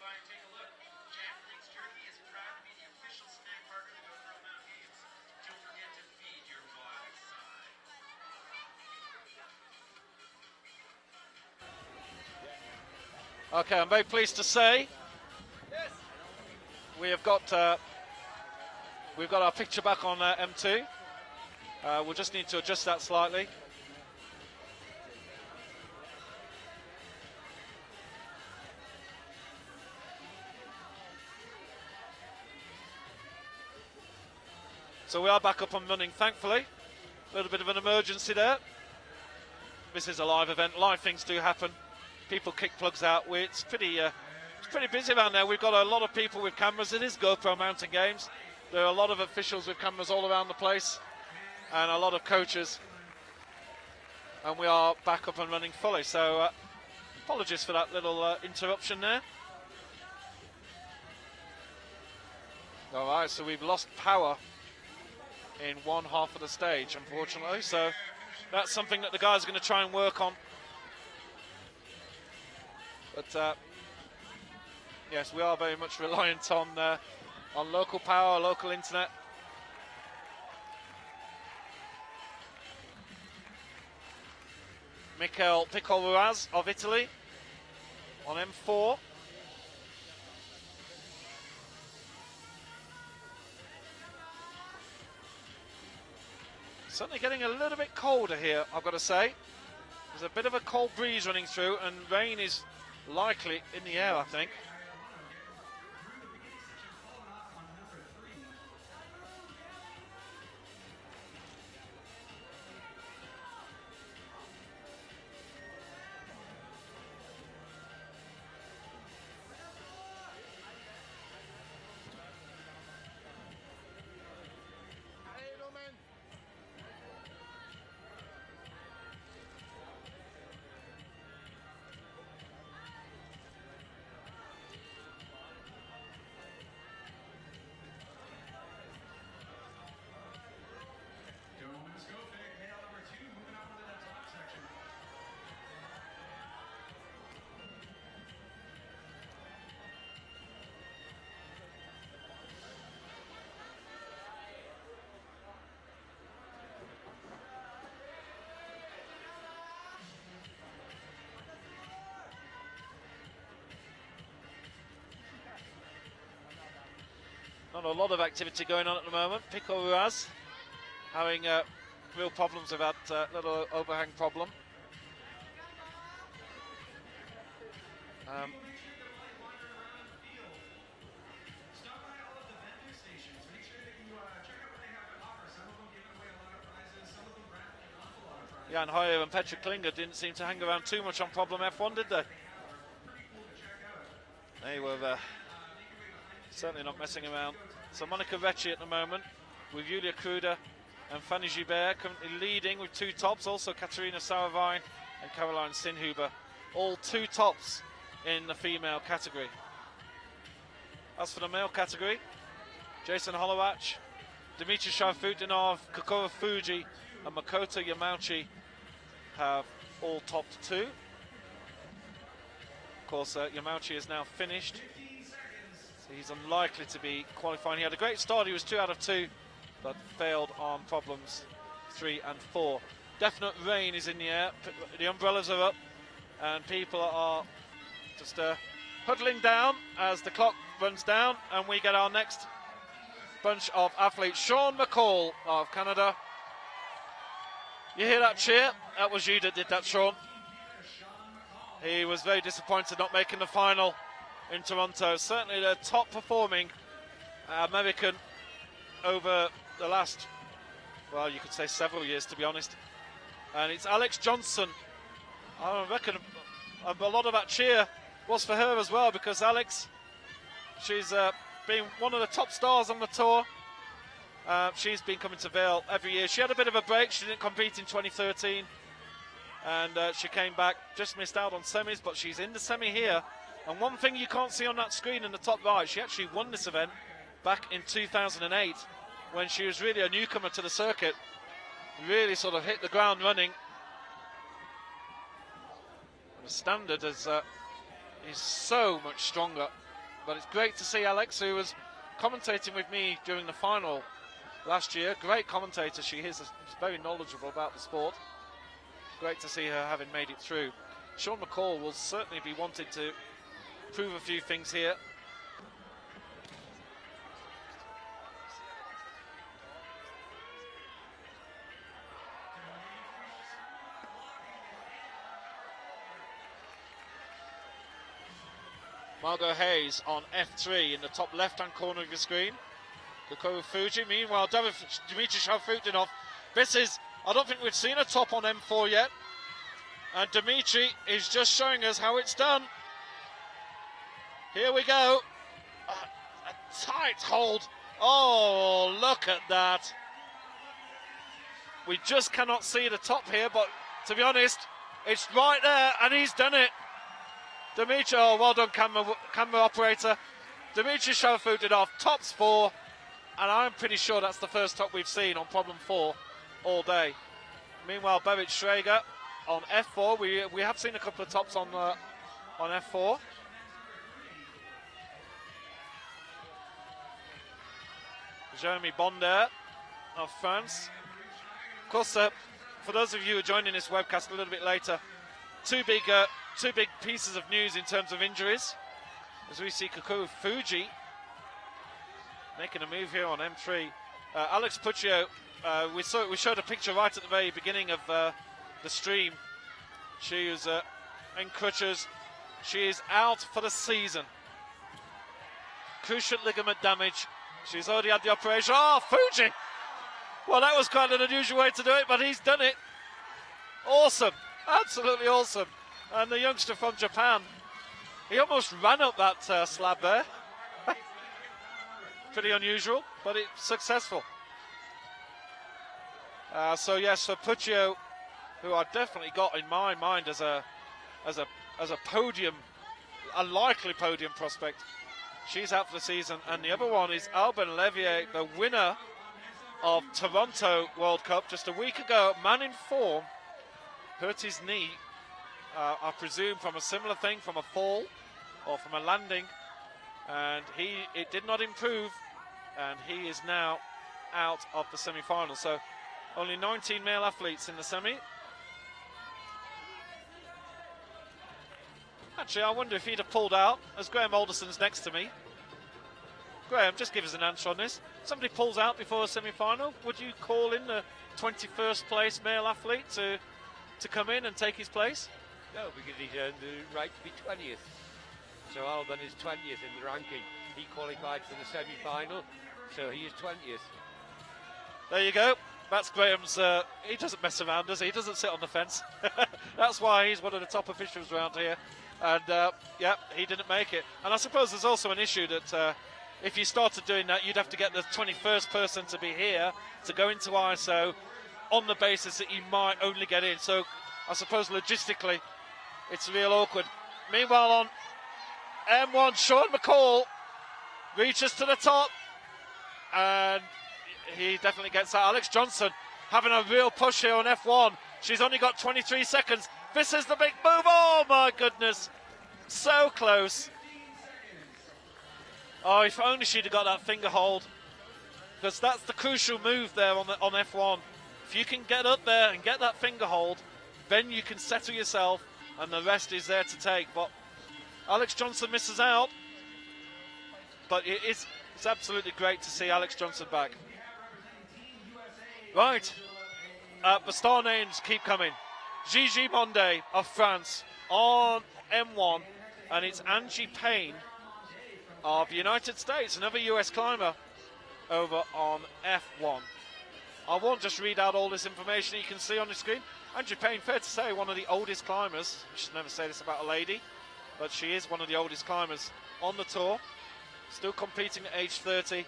Okay, I'm very pleased to say we have got we've got our picture back on M2. We'll just need to adjust that slightly. So we are back up and running, thankfully. A little bit of an emergency there. This is a live event. Live things do happen. People kick plugs out. It's pretty busy around there. We've got a lot of people with cameras. It is GoPro Mountain Games. There are a lot of officials with cameras all around the place, and a lot of coaches. And we are back up and running fully. So apologies for that little interruption there. All right, so we've lost power in one half of the stage, unfortunately. So that's something that the guys are going to try and work on. But yes, we are very much reliant on local power, local internet. Mikel Picoluaz of Italy on M4. Certainly getting a little bit colder here, I've got to say. There's a bit of a cold breeze running through, and rain is likely in the air, I think. Not a lot of activity going on at the moment. Pico Ruaz having real problems with that little overhang problem. Jan Hoyer and Petra Klinger didn't seem to hang around too much on problem F1, did they? They were certainly not messing around. So Monica Recchi at the moment with Julia Kruder and Fanny Gibert currently leading with 2 tops. Also Katerina Sauerwein and Caroline Sinhuber, all 2 tops in the female category. As for the male category, Jason Holowach, Dmitry Sharfutinov, Kokoro Fuji and Makoto Yamauchi have all topped 2. Of course, Yamauchi is now finished. He's unlikely to be qualifying. He had a great start. He was 2 out of 2, but failed on problems 3 and 4. Definite rain is in the air. The umbrellas are up, and people are just huddling down as the clock runs down, and we get our next bunch of athletes. Sean McCall of Canada. You hear that cheer? That was you that did that, Sean. He was very disappointed not making the final in Toronto. Certainly the top performing American over the last, well, you could say several years, to be honest. And it's Alex Johnson. I reckon a lot of that cheer was for her as well, because Alex, she's been one of the top stars on the tour. She's been coming to Vail every year. She had a bit of a break. She didn't compete in 2013, and she came back, just missed out on semis, but she's in the semi here. And one thing you can't see on that screen in the top right, she actually won this event back in 2008 when she was really a newcomer to the circuit. Really sort of hit the ground running. The standard is so much stronger. But it's great to see Alex, who was commentating with me during the final last year. Great commentator she is. She's very knowledgeable about the sport. Great to see her having made it through. Sean McCall will certainly be wanting to improve a few things here. Margot Hayes on F3 in the top left-hand corner of your screen. Kokoro Fuji. Meanwhile, Dmitry Sharafutdinov. This is, I don't think we've seen a top on M4 yet. And Dmitry is just showing us how it's done. Here we go. A tight hold. Oh, look at that. We just cannot see the top here, but to be honest, it's right there, and he's done it. Dmitry, oh, well done, camera operator. Dmitry Sharafutdinov, tops 4, and I'm pretty sure that's the first top we've seen on problem 4 all day. Meanwhile, Berit Schrager on F4. We have seen a couple of tops on F4. Jeremy Bonder of France. Of course, for those of you who are joining this webcast a little bit later, two big pieces of news in terms of injuries, as we see Kokoro Fuji making a move here on M3. Alex Puccio, we showed a picture right at the very beginning of the stream. She was in crutches. She is out for the season. Cruciate ligament damage. She's already had the operation. Oh, Fuji! Well, that was quite an unusual way to do it, but he's done it. Awesome. Absolutely awesome. And the youngster from Japan, he almost ran up that slab there. Pretty unusual, but it's successful. So yes, for Puccio, who I definitely got in my mind as a podium, a likely podium prospect, she's out for the season. And the other one is Alban Levier, the winner of Toronto World Cup just a week ago, man in form, hurt his knee. I presume from a similar thing, from a fall or from a landing, and it did not improve, and he is now out of the semi-final. So only 19 male athletes in the semi. Actually, I wonder if he'd have pulled out, as Graham Alderson's next to me. Graham, just give us an answer on this. Somebody pulls out before a semi-final, would you call in the 21st place male athlete to come in and take his place?
No, because he's earned the right to be 20th. So Alban is 20th in the ranking. He qualified for the semi-final, so he is 20th.
There you go. That's Graham's. He doesn't mess around, does he? He doesn't sit on the fence. That's why he's one of the top officials around here. And yeah, he didn't make it. And I suppose there's also an issue that if you started doing that, you'd have to get the 21st person to be here to go into ISO on the basis that you might only get in. So I suppose logistically, it's real awkward. Meanwhile, on M1, Sean McCall reaches to the top, and he definitely gets that. Alex Johnson having a real push here on F1. She's only got 23 seconds. This is the big move. Oh my goodness, so close. Oh, if only she'd have got that finger hold, because that's the crucial move there on F1. If you can get up there and get that finger hold, then you can settle yourself, and the rest is there to take. But Alex Johnson misses out, but it's absolutely great to see Alex Johnson back. Right, the star names keep coming. Gigi Monde of France on M1, and it's Angie Payne of the United States, another US climber, over on F1. I won't just read out all this information you can see on the screen. Angie Payne, fair to say, one of the oldest climbers. You should never say this about a lady, but she is one of the oldest climbers on the tour, still competing at age 30,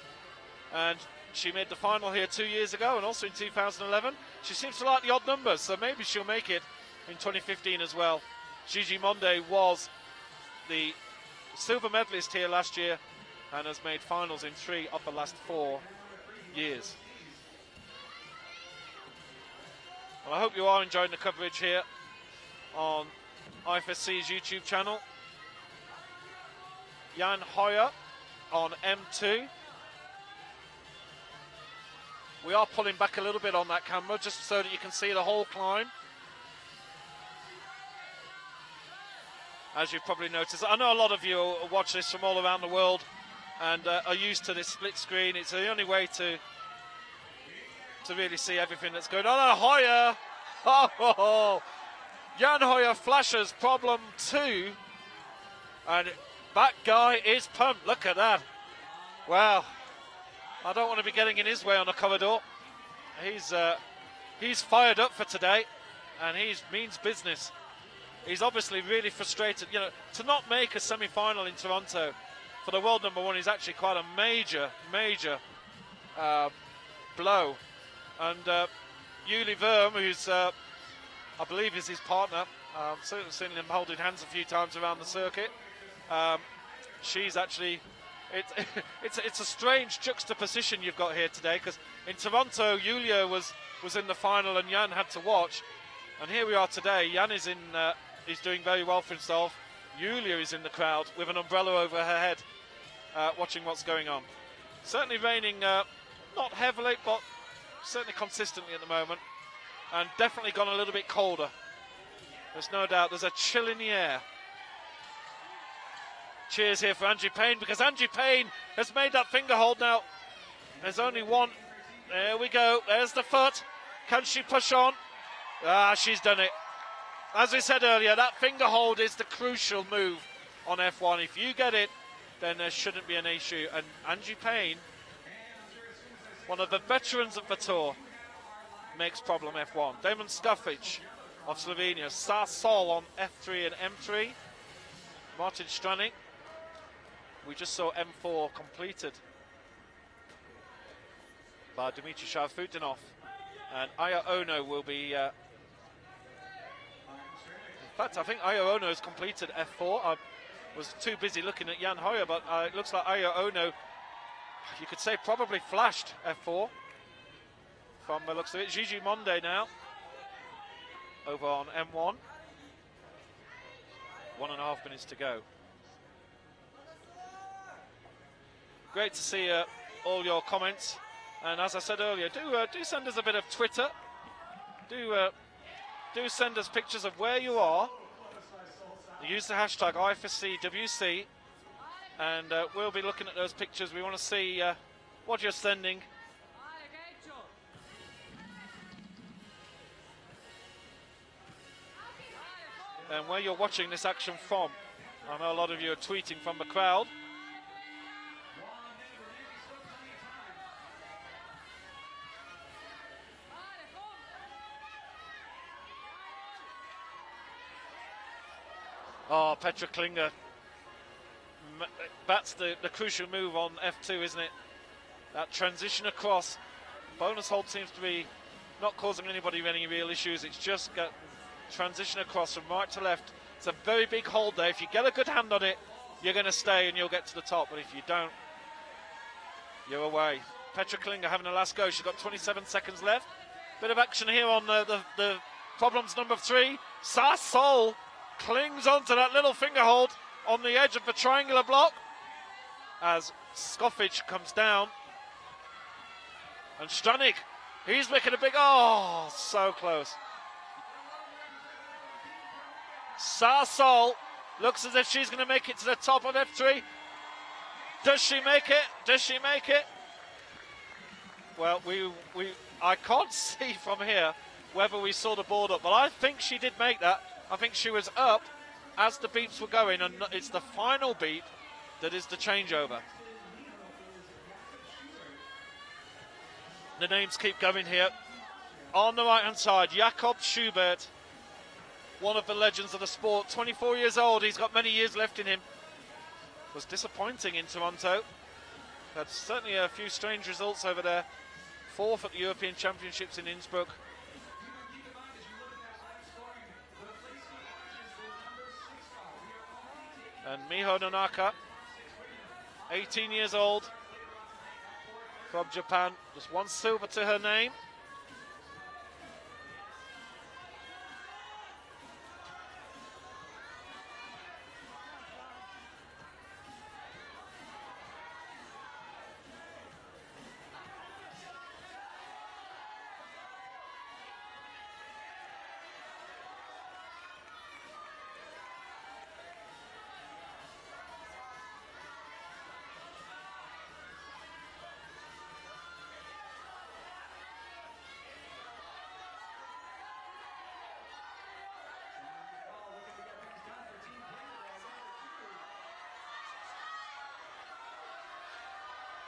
and she made the final here 2 years ago and also in 2011. She seems to like the odd numbers, so maybe she'll make it in 2015 as well. Gigi Monde was the silver medalist here last year and has made finals in 3 of the last 4 years. Well, I hope you are enjoying the coverage here on IFSC's YouTube channel. Jan Hoyer on M2. We are pulling back a little bit on that camera just so that you can see the whole climb. as you've probably noticed. I know a lot of you watch this from all around the world and are used to this split screen. It's the only way to really see everything that's going on. Oh, Hoyer! Oh, Jan Hoyer flashes problem 2. And that guy is pumped. Look at that. Wow. I don't want to be getting in his way on the corridor. He's fired up for today, and he means business. He's obviously really frustrated. You know, to not make a semi-final in Toronto for the world number 1 is actually quite a major blow. And Julie Verm, who's I believe is his partner, certainly seen him holding hands a few times around the circuit. She's actually, it's a strange juxtaposition you've got here today, because in Toronto, Julia was in the final and Jan had to watch, and here we are today. Jan is he's doing very well for himself. Julia is in the crowd with an umbrella over her head, watching what's going on. Certainly raining, not heavily, but certainly consistently at the moment, and definitely gone a little bit colder. There's no doubt there's a chill in the air. Cheers here for Angie Payne, because Angie Payne has made that finger hold now. There's only one. There we go. There's the foot. Can she push on? She's done it. As we said earlier, that finger hold is the crucial move on F1. If you get it, then there shouldn't be an issue. And Angie Payne, one of the veterans of the tour, makes problem F1. Damon Skufic of Slovenia. Sarsol on F3 and M3. Martin Stranik. We just saw M4 completed by Dmitry Sharfutinov. And Aya Ono will be... in fact, I think Aya Ono has completed F4. I was too busy looking at Jan Hoyer, but it looks like Aya Ono, you could say, probably flashed F4 from the looks of it. Gigi Monde now over on M1. 1.5 minutes to go. Great to see all your comments, and as I said earlier, do send us a bit of Twitter. Do send us pictures of where you are. Use the hashtag IFSCWC, and we'll be looking at those pictures. We want to see what you're sending. And where you're watching this action from. I know a lot of you are tweeting from the crowd. Oh, Petra Klinger. That's the crucial move on F2, isn't it? That transition across. Bonus hold seems to be not causing anybody any real issues. It's just got transition across from right to left. It's a very big hold there. If you get a good hand on it, you're going to stay and you'll get to the top. But if you don't, you're away. Petra Klinger having a last go. She's got 27 seconds left. Bit of action here on the problems number 3. Sarsol clings onto that little finger hold on the edge of the triangular block as Skufic comes down. And Stranik, he's making a big, oh, so close. Sarsol looks as if she's going to make it to the top of F3. Does she make it? Does she make it? Well, I can't see from here whether we saw the board up, but I think she did make that. I think she was up as the beeps were going, and it's the final beep that is the changeover. The names keep going here. On the right-hand side, Jakob Schubert, one of the legends of the sport, 24 years old. He's got many years left in him. Was disappointing in Toronto. Had certainly a few strange results over there. 4th at the European Championships in Innsbruck. And Miho Nonaka, 18 years old, from Japan. Just 1 silver to her name.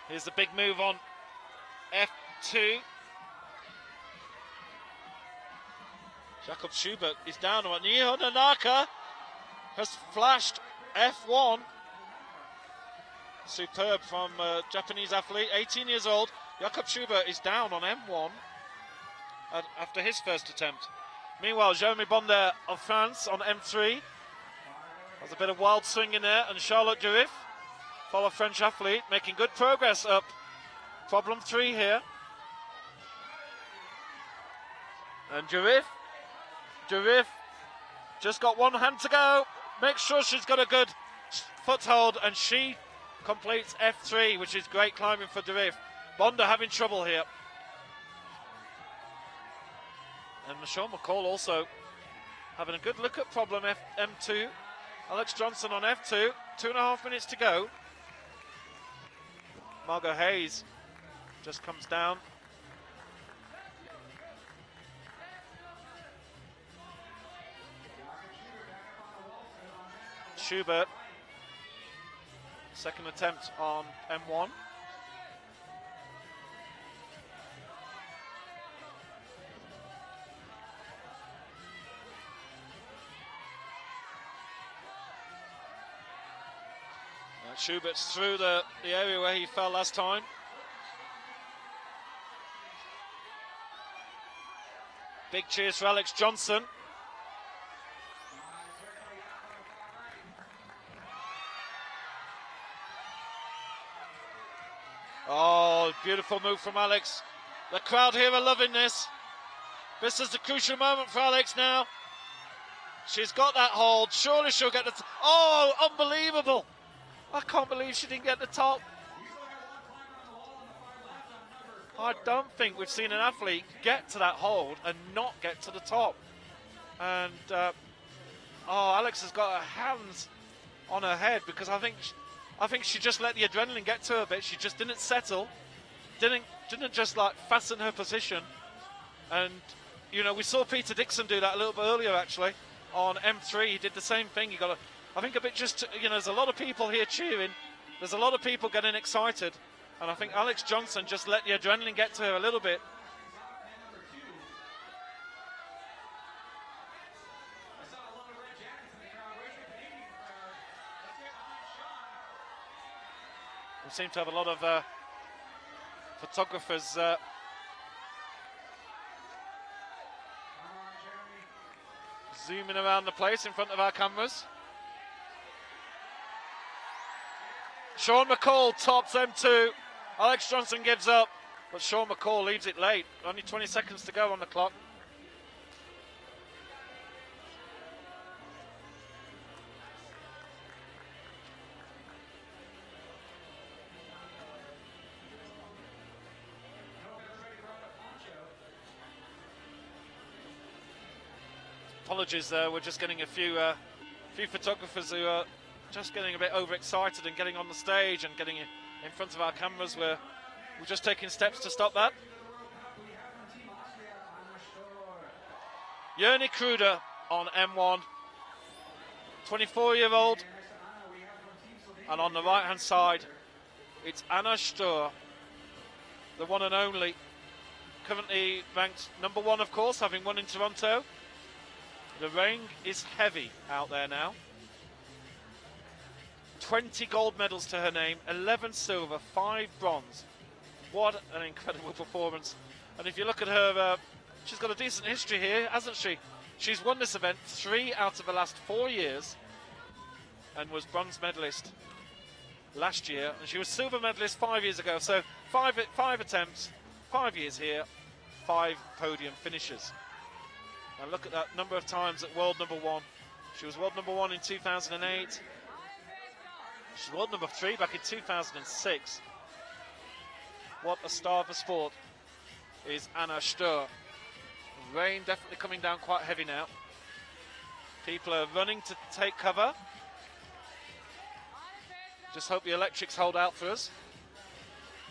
Here's the big move on F2. Jakob Schubert is down on Nihon Nanaka has flashed F1. Superb from Japanese athlete, 18 years old. Jakob Schubert is down on M1 after his first attempt. Meanwhile, Jeremy Bonder of France on M3. There's a bit of wild swing in there, and Charlotte Durif, fellow French athlete, making good progress up problem 3 here. And Durif just got one hand to go. Make sure she's got a good foothold, and she completes F3, which is great climbing for Durif. Bonder having trouble here. And Michelle McCall also having a good look at problem M2. Alex Johnson on F2, 2.5 minutes to go. Margot Hayes just comes down. Schubert, second attempt on M1. Schubert's through the area where he fell last time. Big cheers for Alex Johnson. Oh, beautiful move from Alex. The crowd here are loving this. This is the crucial moment for Alex now. She's got that hold. Surely she'll get the... Oh, unbelievable. I can't believe she didn't get the top. I don't think we've seen an athlete get to that hold and not get to the top. And, Alex has got her hands on her head, because I think she just let the adrenaline get to her a bit. She just didn't settle, didn't just like fasten her position. And you know, we saw Peter Dixon do that a little bit earlier actually on M3. He did the same thing. You got to, I think, a bit just, you know, there's a lot of people here cheering. There's a lot of people getting excited, and I think Alex Johnson just let the adrenaline get to her a little bit. We seem to have a lot of photographers zooming around the place in front of our cameras. Sean McCall tops M2. Alex Johnson gives up, but Sean McCall leaves it late. Only 20 seconds to go on the clock. Apologies, we're just getting a few photographers who are just getting a bit overexcited and getting on the stage and getting in front of our cameras. We're just taking steps to stop that. Jörni Kruder on M1, 24-year-old. And on the right-hand side, it's Anna Sturr, the one and only, currently ranked number 1, of course, having won in Toronto. The rain is heavy out there now. 20 gold medals to her name, 11 silver, 5 bronze. What an incredible performance. And if you look at her, she's got a decent history here, hasn't she? She's won this event 3 out of the last 4 years and was bronze medalist last year. And she was silver medalist 5 years ago. So five attempts, 5 years here, 5 podium finishes. And look at that number of times at world number 1. She was world number 1 in 2008. She's world number 3 back in 2006. What a star of the sport is Anna Sturr. Rain definitely coming down quite heavy now. People are running to take cover. Just hope the electrics hold out for us.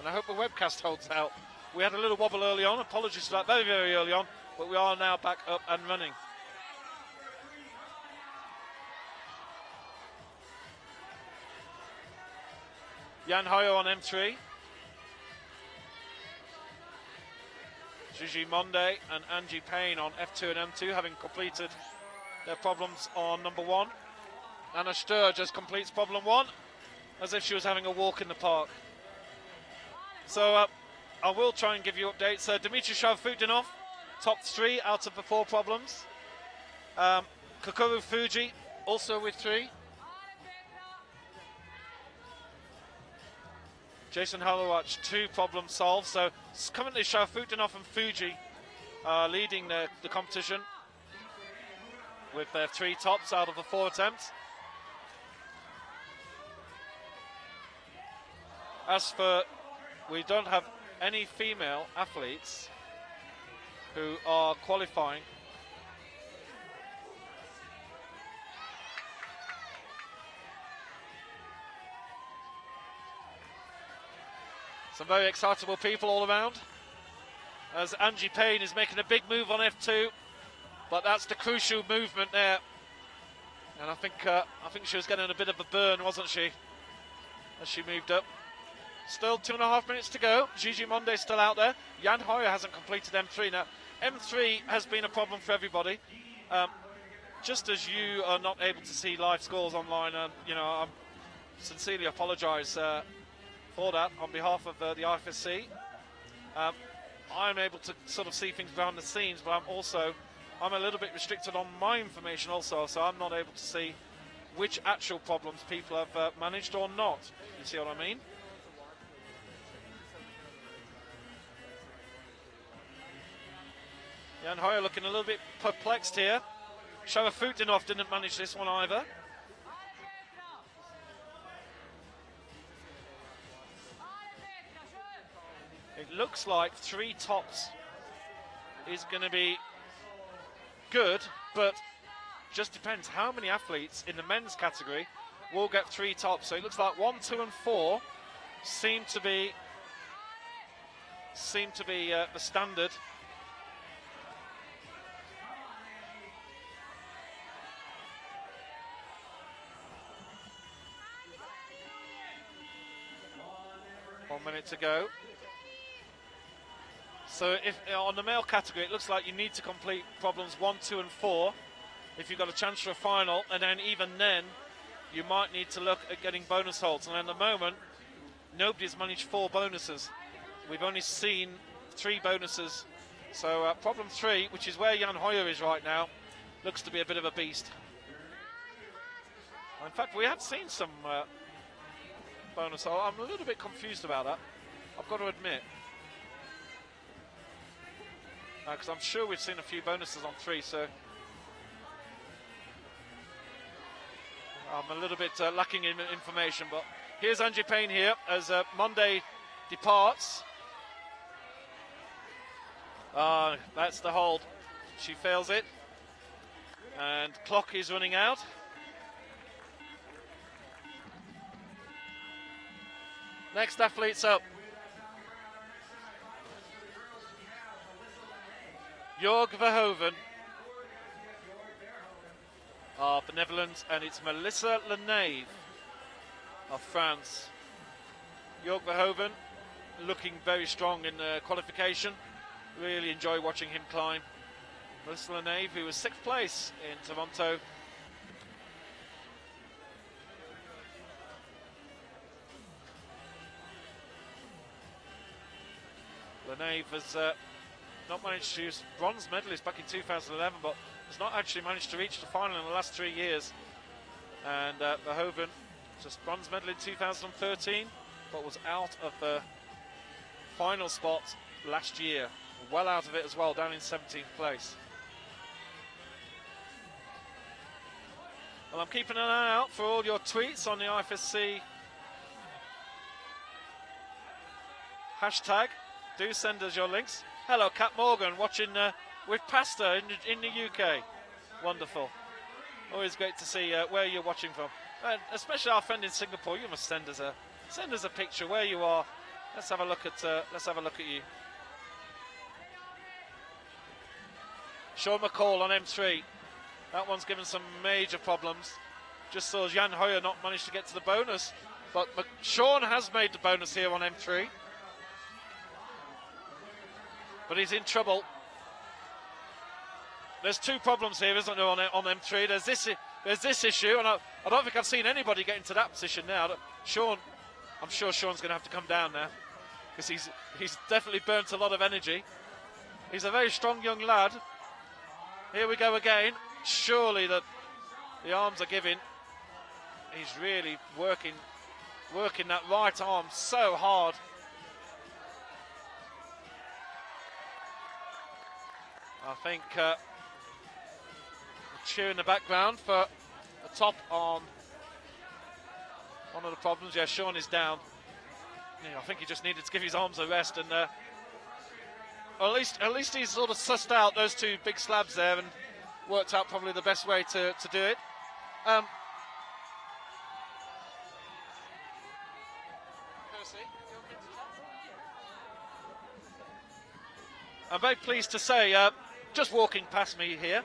And I hope the webcast holds out. We had a little wobble early on. Apologies for that, very, very early on. But we are now back up and running. Jan Hoyo on M3. Gigi Monde and Angie Payne on F2 and M2, having completed their problems on number 1. Anna Stur just completes problem 1 as if she was having a walk in the park. So I will try and give you updates. Dmitry Shavfutdinov, top 3 out of the 4 problems. Kokoro Fuji also with 3. Jason Halowach, 2 problems solved. So currently Shavfutdinov and Fuji are leading the competition with their 3 tops out of the 4 attempts. As for, we don't have any female athletes who are qualifying. Some very excitable people all around, as Angie Payne is making a big move on F2, but that's the crucial movement there. And I think she was getting a bit of a burn, wasn't she, as she moved up. Still 2.5 minutes to go. Gigi Monde still out there. Jan Hoyer hasn't completed M3. Now, M3 has been a problem for everybody. Just as you are not able to see live scores online, I sincerely apologise for that on behalf of the IFSC. I'm able to sort of see things behind the scenes, but I'm a little bit restricted on my information also, so I'm not able to see which actual problems people have managed or not. You see what I mean? Jan Hoyer looking a little bit perplexed here. Shavfutdinov didn't manage this one either. It looks like 3 tops is going to be good, but just depends how many athletes in the men's category will get 3 tops. So it looks like 1, 2 and 4 seem to be the standard. One minute to go. So if on the male category, it looks like you need to complete problems 1, 2 and 4 if you've got a chance for a final, and then even then you might need to look at getting bonus holds. And at the moment, nobody's managed 4 bonuses. We've only seen 3 bonuses. So problem 3, which is where Jan Hoyer is right now, looks to be a bit of a beast. In fact, we have seen some bonus hold. I'm a little bit confused about that, I've got to admit. Because I'm sure we've seen a few bonuses on 3, so I'm a little bit lacking in information. But here's Angie Payne here as Monde departs. That's the hold. She fails it, and clock is running out. Next athlete's up. Jorg Verhoeven of the Netherlands, and it's Melissa Lenave of France. Jorg Verhoeven looking very strong in the qualification. Really enjoy watching him climb. Melissa Lenave, who was 6th place in Toronto. Lenave has not managed to use bronze medalist back in 2011, but has not actually managed to reach the final in the last 3 years. And Verhoeven, just bronze medal in 2013, but was out of the final spot last year. Well out of it as well, down in 17th place. Well, I'm keeping an eye out for all your tweets on the IFSC hashtag. Do send us your links. Hello, Kat Morgan, watching with Pasta in the UK. Wonderful. Always great to see where you're watching from. And especially our friend in Singapore, you must send us a picture where you are. Let's have a look at you. Sean McCall on M3. That one's given some major problems. Just saw Jan Hoyer not manage to get to the bonus, but Sean has made the bonus here on M3. but he's in trouble. There's two problems here, isn't there, on M3? There's this issue, and I don't think I've seen anybody get into that position now. Sean, I'm sure Sean's going to have to come down now, because he's definitely burnt a lot of energy. He's a very strong young lad. Here we go again. Surely the arms are giving. He's really working that right arm so hard. I think cheer in the background for the top on one of the problems. Yeah, Sean is down. Yeah, I think he just needed to give his arms a rest, and at least he's sort of sussed out those two big slabs there and worked out probably the best way to do it. I'm very pleased to say, just walking past me here,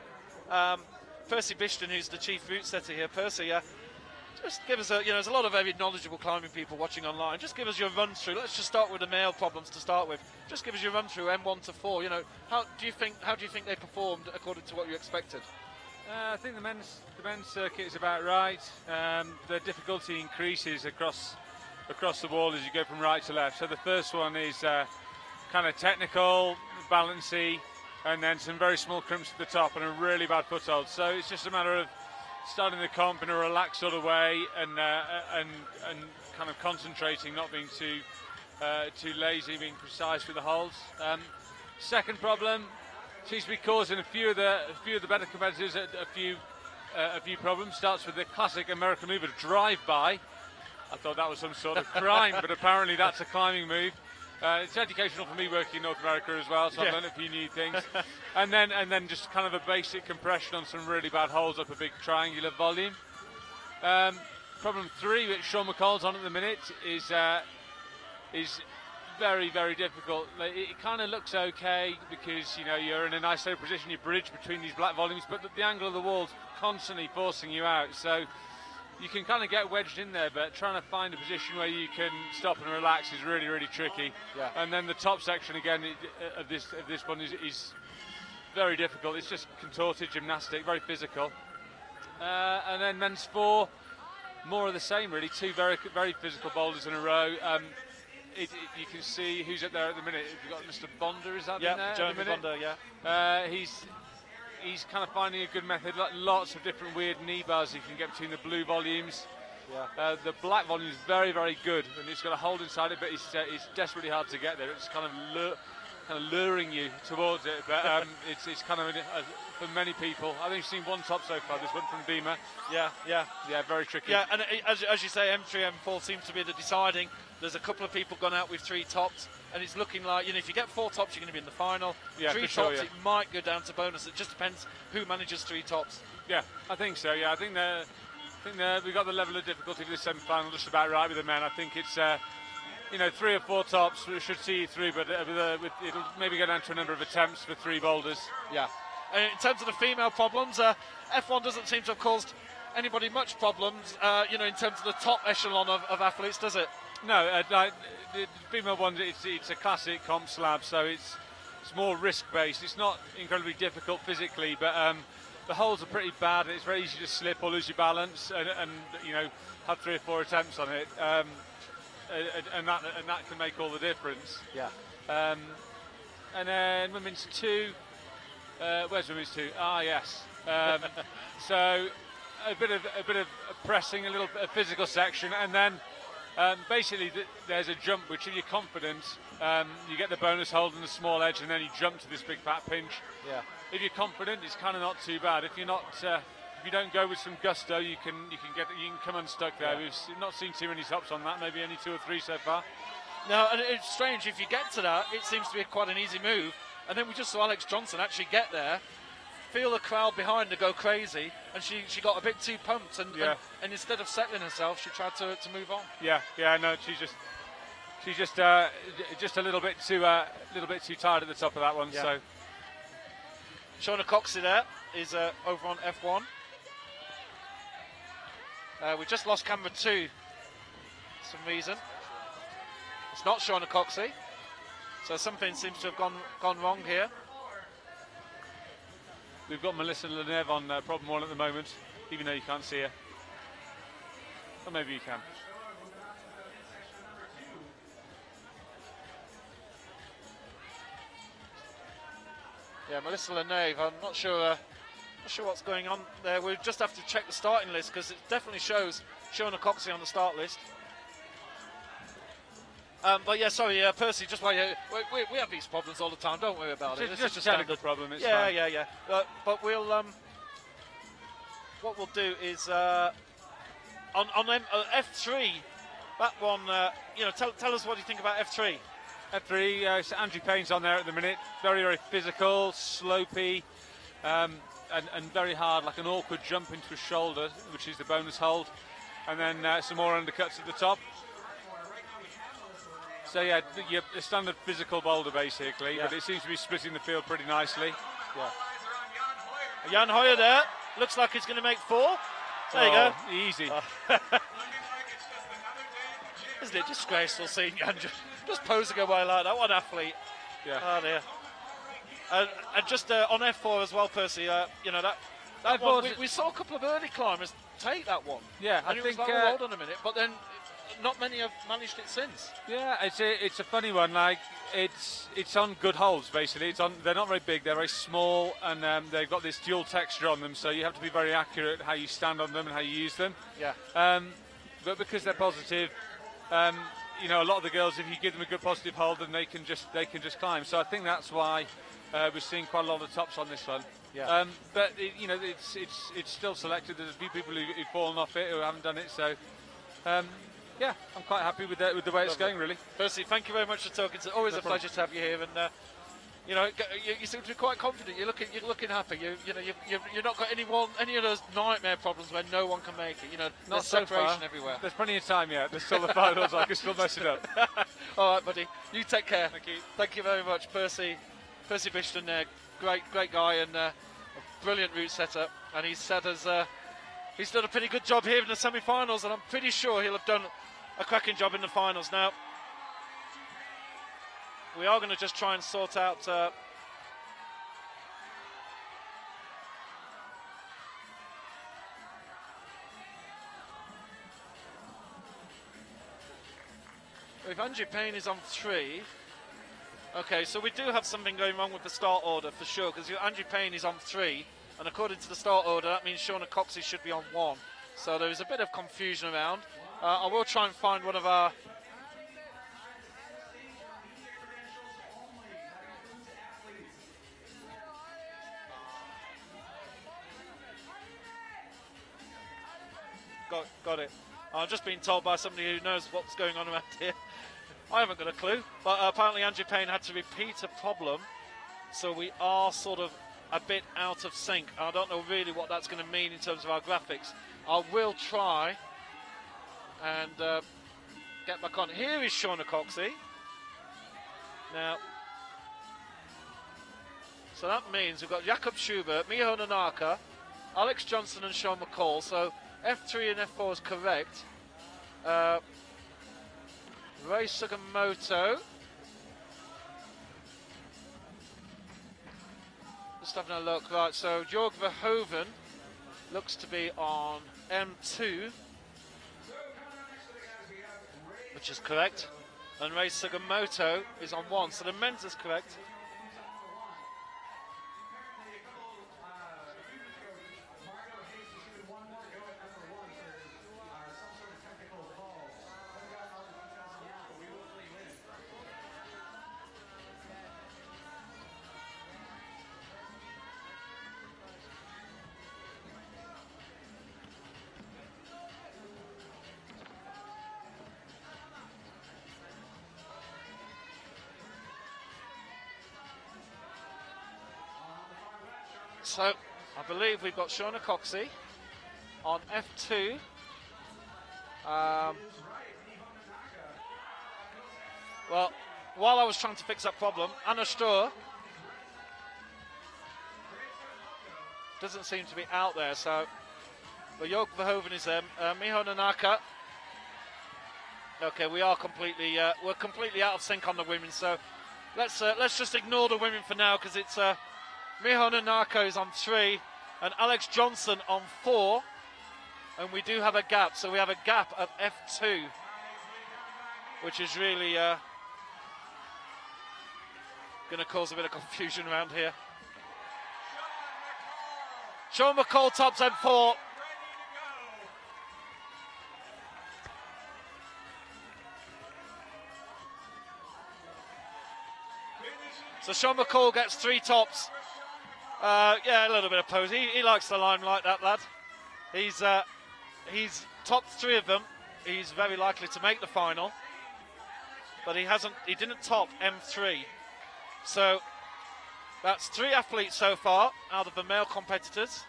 Percy Bishton, who's the chief route setter here. Percy, just give us there's a lot of very knowledgeable climbing people watching online. Just give us your run through. Let's just start with the male problems to start with. Just give us your run through M1 to 4. How do you think they performed according to what you expected?
I think the men's circuit is about right. The difficulty increases across the wall as you go from right to left. So the first one is kind of technical, balancy, and then some very small crimps at the top and a really bad foothold. So it's just a matter of starting the comp in a relaxed sort of way and kind of concentrating, not being too lazy, being precise with the holds. Second problem seems to be causing a few of the better competitors a few problems. Starts with the classic American move of drive-by. I thought that was some sort of crime, but apparently that's a climbing move. It's educational for me working in North America as well, so I've learned a few new things. and then just kind of a basic compression on some really bad holes up a big triangular volume. Problem 3, which Sean McCall's on at the minute, is very, very difficult. It kind of looks okay because you're in a nice low position, you bridge between these black volumes, but the angle of the wall's constantly forcing you out. So you can kind of get wedged in there, but trying to find a position where you can stop and relax is really, really tricky. Yeah. And then the top section again of this one is very difficult. It's just contorted gymnastic, very physical. And then men's 4, more of the same really. 2 very, very physical boulders in a row. You can see who's up there at the minute. We've got Mr. Bonder, is that in there?
Yeah, Jeremy Bonder,
yeah. He's kind of finding a good method. Lots of different weird knee bars you can get between the blue volumes. Yeah. The black volume is very, very good, and it's got a hold inside it, but it's desperately hard to get there. It's kind of luring you towards it, but it's kind of for many people. I think you've seen one top so far. This one from Beamer.
Yeah, very tricky. Yeah, and as you say, M3, M4 seems to be the deciding. There's a couple of people gone out with 3 tops, and it's looking like if you get 4 tops, you're going to be in the final. Yeah, 3 tops, it might go down to bonus. It just depends who manages 3 tops.
Yeah, I think so. Yeah, I think we've got the level of difficulty for this semi-final just about right with the men. I think it's 3 or 4 tops we should see you through, but it'll maybe go down to a number of attempts for 3 boulders.
Yeah. And in terms of the female problems, F1 doesn't seem to have caused anybody much problems. In terms of the top echelon of athletes, does it?
No, the female one, it's a classic comp slab, so it's more risk-based. It's not incredibly difficult physically, but the holes are pretty bad. It's very easy to slip or lose your balance, and have 3 or 4 attempts on it, and that can make all the difference.
Yeah.
And then women's 2. Where's women's 2? Yes. So a bit of pressing, a little bit of physical section, and then. Basically, there's a jump which, if you're confident, you get the bonus hold and the small edge, and then you jump to this big fat pinch.
Yeah.
If you're confident, it's kind of not too bad. If you're not, if you don't go with some gusto, you can come unstuck there. Yeah. We've not seen too many tops on that. Maybe only 2 or 3 so far.
No, and it's strange. If you get to that, it seems to be quite an easy move. And then we just saw Alex Johnson actually get there, feel the crowd behind her go crazy, and she got a bit too pumped, and instead of settling herself, she tried to move on.
No, she's just a little bit too tired at the top of that one. Yeah. So
Shauna Coxey there is over on F1. We just lost camera 2 for some reason. It's not Shauna Coxey. So something seems to have gone wrong here.
We've got Melissa Lenev on problem 1 at the moment, even though you can't see her. Or maybe you can.
Yeah, Melissa Lenave, I'm not sure what's going on there. We just have to check the starting list because it definitely shows Shona Coxey on the start list. But yeah, sorry, Percy, just while we have these problems all the time, don't worry about it.
It's
This
just
is
a technical problem, it's fine.
Yeah. But we'll, what we'll do is, on F3, that one, tell us what you think about F3.
F3, so Andrew Payne's on there at the minute. Very, very physical, slopey, and very hard, like an awkward jump into a shoulder, which is the bonus hold. And then some more undercuts at the top. So yeah, a standard physical boulder basically, but it seems to be splitting the field pretty nicely.
Yeah. Jan Hoyer there, looks like he's going to make 4. There you go.
Easy.
Isn't it disgraceful seeing Jan just posing away like that? What an athlete.
Yeah.
Oh dear. And just on F4 as well, Percy, that one, we saw a couple of early climbers take that one.
Yeah,
and
I
it was
think.
like, hold on a minute, but then not many have managed it since.
Yeah, it's a funny one. Like it's on good holes basically. They're not very big. They're very small, and they've got this dual texture on them. So you have to be very accurate how you stand on them and how you use them.
Yeah.
But because they're positive, a lot of the girls, if you give them a good positive hold, then they can just climb. So I think that's why we're seeing quite a lot of tops on this one.
Yeah.
But it's still selected. There's a few people who've fallen off it who haven't done it. So. Yeah, I'm quite happy with the way it's going, really.
Percy, thank you very much for talking. It's always a pleasure to have you here, and you seem to be quite confident. You're looking happy. You've not got any of those nightmare problems where no one can make it.
Not
there's
so
separation
far.
everywhere.
There's plenty of time yet. There's still the finals. I can still mess it up.
All right, buddy. You take care.
Thank you.
Thank you very much, Percy Bishton there. Great guy and a brilliant route setup. And he's done a pretty good job here in the semi-finals, and I'm pretty sure he'll have done a cracking job in the finals. Now, we are going to just try and sort out if Angie Payne is on 3. Okay, so we do have something going wrong with the start order for sure, because Angie Payne is on 3, and according to the start order, that means Shona Coxey should be on 1. So there is a bit of confusion around. I will try and find one of our... Got it. I'm just being told by somebody who knows what's going on around here. I haven't got a clue, but apparently Angie Payne had to repeat a problem, so we are sort of a bit out of sync. I don't know really what that's going to mean in terms of our graphics. I will try and get back on. Here is Shona Coxey. Now, so that means we've got Jakob Schubert, Miho Nanaka, Alex Johnson and Sean McCall. So F3 and F4 is correct. Ray Sugimoto. Just having a look. Right, so Jorg Verhoeven looks to be on M2, which is correct. And Ray Sugimoto is on 1, so the men's is correct. So, I believe we've got Shona Coxey on F2. Well, while I was trying to fix that problem, Anna Stur doesn't seem to be out there. So, but Jorg Verhoeven is there. Miho Nanaka. Okay, we're completely out of sync on the women. So, let's just ignore the women for now, because it's Miho Nanako is on 3 and Alex Johnson on 4, and we do have a gap. So we have a gap at F2, which is really going to cause a bit of confusion around here. Sean McCall tops M4. So Sean McCall gets 3 tops. Yeah, a little bit of pose. He likes the limelight, that lad. He's topped 3 of them. He's very likely to make the final, but he didn't top M3. So that's 3 athletes so far out of the male competitors.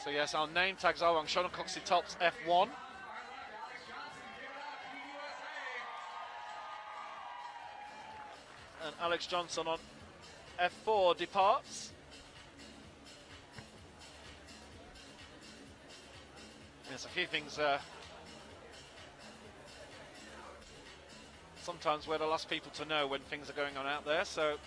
So yes, our name tags are on. Sean Coxey tops F1. And Alex Johnson on F4 departs. There's a few things sometimes we're the last people to know when things are going on out there, so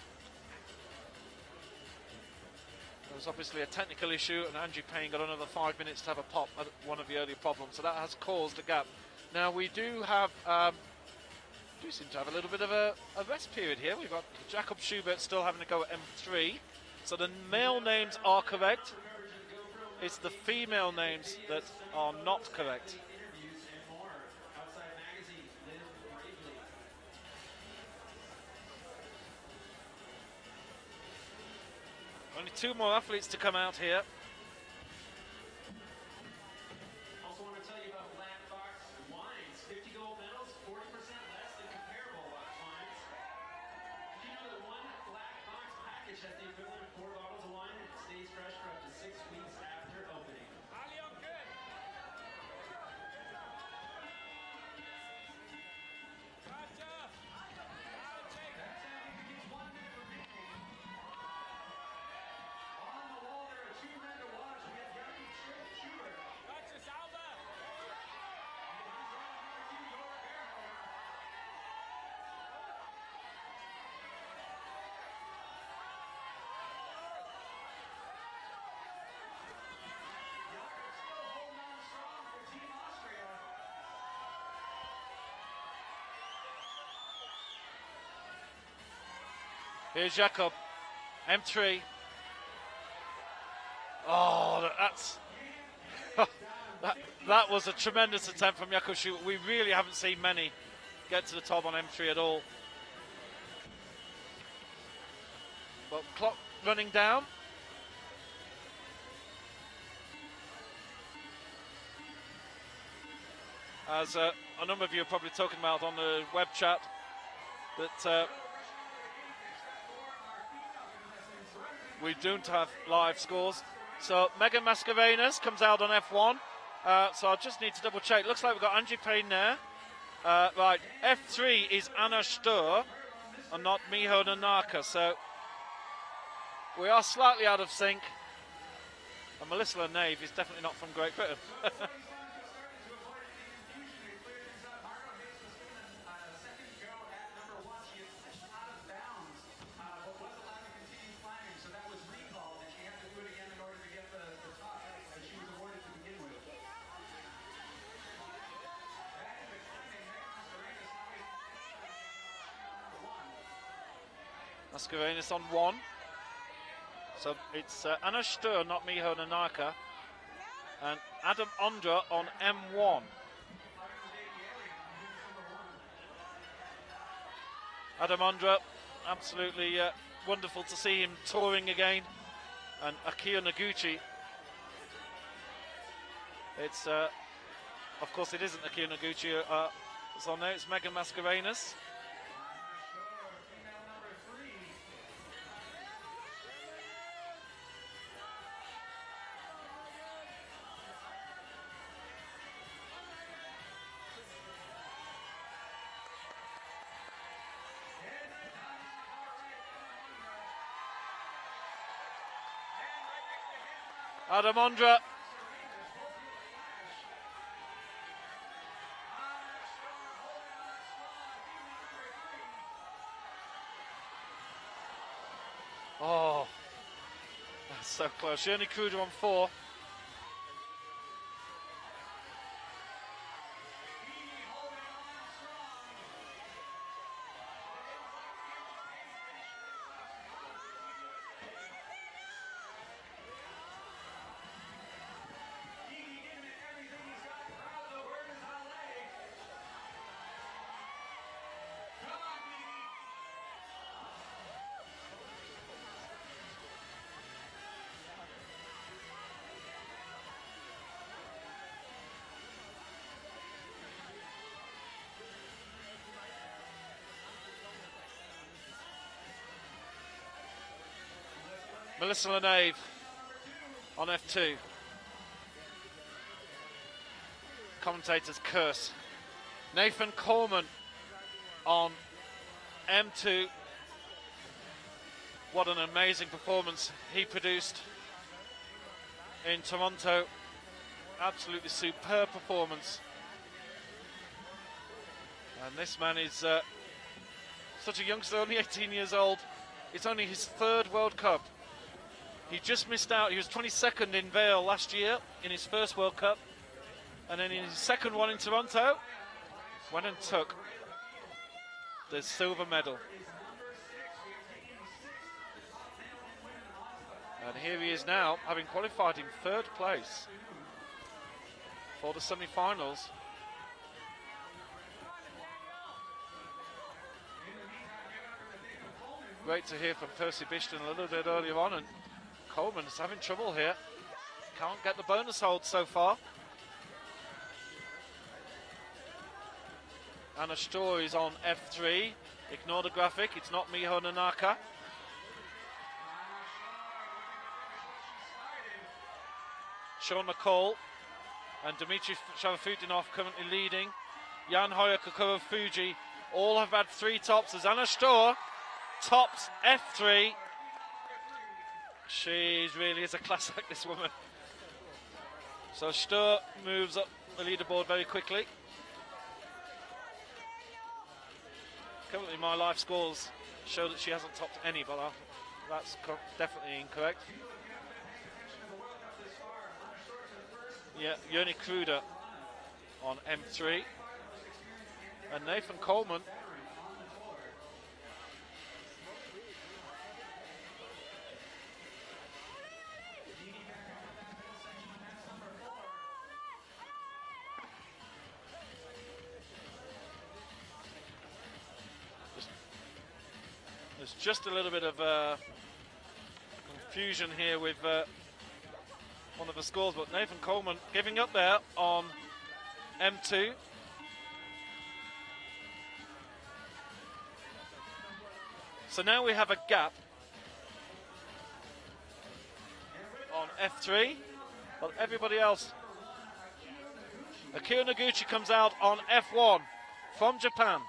there was obviously a technical issue, and Angie Payne got another 5 minutes to have a pop at one of the earlier problems, so that has caused a gap. Now we do have seem to have a little bit of a rest period here. We've got Jakob Schubert still having to go at M3. So the male names are correct. It's the female names that are not correct. Only 2 more athletes to come out here.
Also want to tell you about Black Fox wines. 50 gold medals, 40% less than comparable wines. Did you know that one Black Fox package has the equivalent of 4 bottles of wine and it stays fresh for up to 6 weeks after opening?
Here's Jakob, M3. Oh, that's that was a tremendous attempt from Jakob Schubert. We really haven't seen many get to the top on M3 at all. But clock running down. As a number of you are probably talking about on the web chat, that we don't have live scores. So Megan Mascarenas comes out on F1. So I just need to double check. Looks like we've got Angie Payne there. Right, F3 is Anna Sturr and not Miho Nanaka. So we are slightly out of sync. And Melissa Nave is definitely not from Great Britain. Mascarenas on 1. So it's Anna Sturr, not Miho Nanaka. And Adam Ondra on M1. Adam Ondra, absolutely wonderful to see him touring again. And Akio Noguchi. It's, of course it isn't Akio Noguchi. It's on there, it's Megan Mascarenas. Adamondra. Oh, that's so close. Yoni Kruder on 4. Melissa Lenave on F2. Commentators curse. Nathan Coleman on M2. What an amazing performance he produced in Toronto. Absolutely superb performance. And this man is such a youngster, only 18 years old. It's only his 3rd World Cup. He just missed out. He was 22nd in Vail last year in his first World Cup. And then in his second one in Toronto, went and took the silver medal. And here he is now, having qualified in 3rd place for the semi-finals. Great to hear from Percy Bishton a little bit earlier on, and Coleman's having trouble here. Can't get the bonus hold so far. Anna Storr is on F3. Ignore the graphic, it's not Miho Nanaka. Sean McCall and Dmitry Sharafutinov currently leading. Jan Hoyer, Kokoro Fuji all have had 3 tops as Anna Storr tops F3. She really is a class act, this woman. So Storr moves up the leaderboard very quickly. Currently my live scores show that she hasn't topped any, but that's definitely incorrect. Yeah, Yoni Kruder on M3. And Nathan Coleman there's just a little bit of confusion here with one of the scores, but Nathan Coleman giving up there on M2. So now we have a gap on F3, but everybody else. Akira Noguchi comes out on F1 from Japan.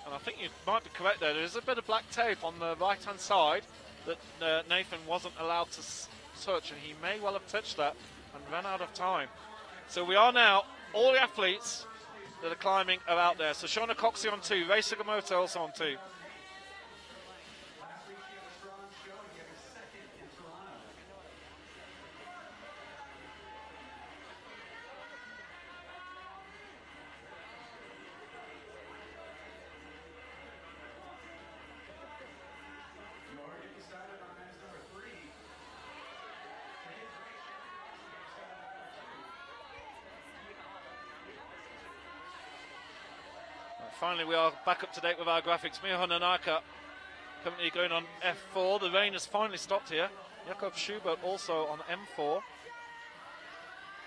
And I think you might be correct there. There's a bit of black tape on the right-hand side that Nathan wasn't allowed to touch, and he may well have touched that and ran out of time. So we are now, all the athletes that are climbing are out there. So Shauna Coxey on 2, Ray Sugimoto also on 2. Finally, we are back up to date with our graphics. Miho Nanaka currently going on F4. The rain has finally stopped here. Jakob Schubert also on M4.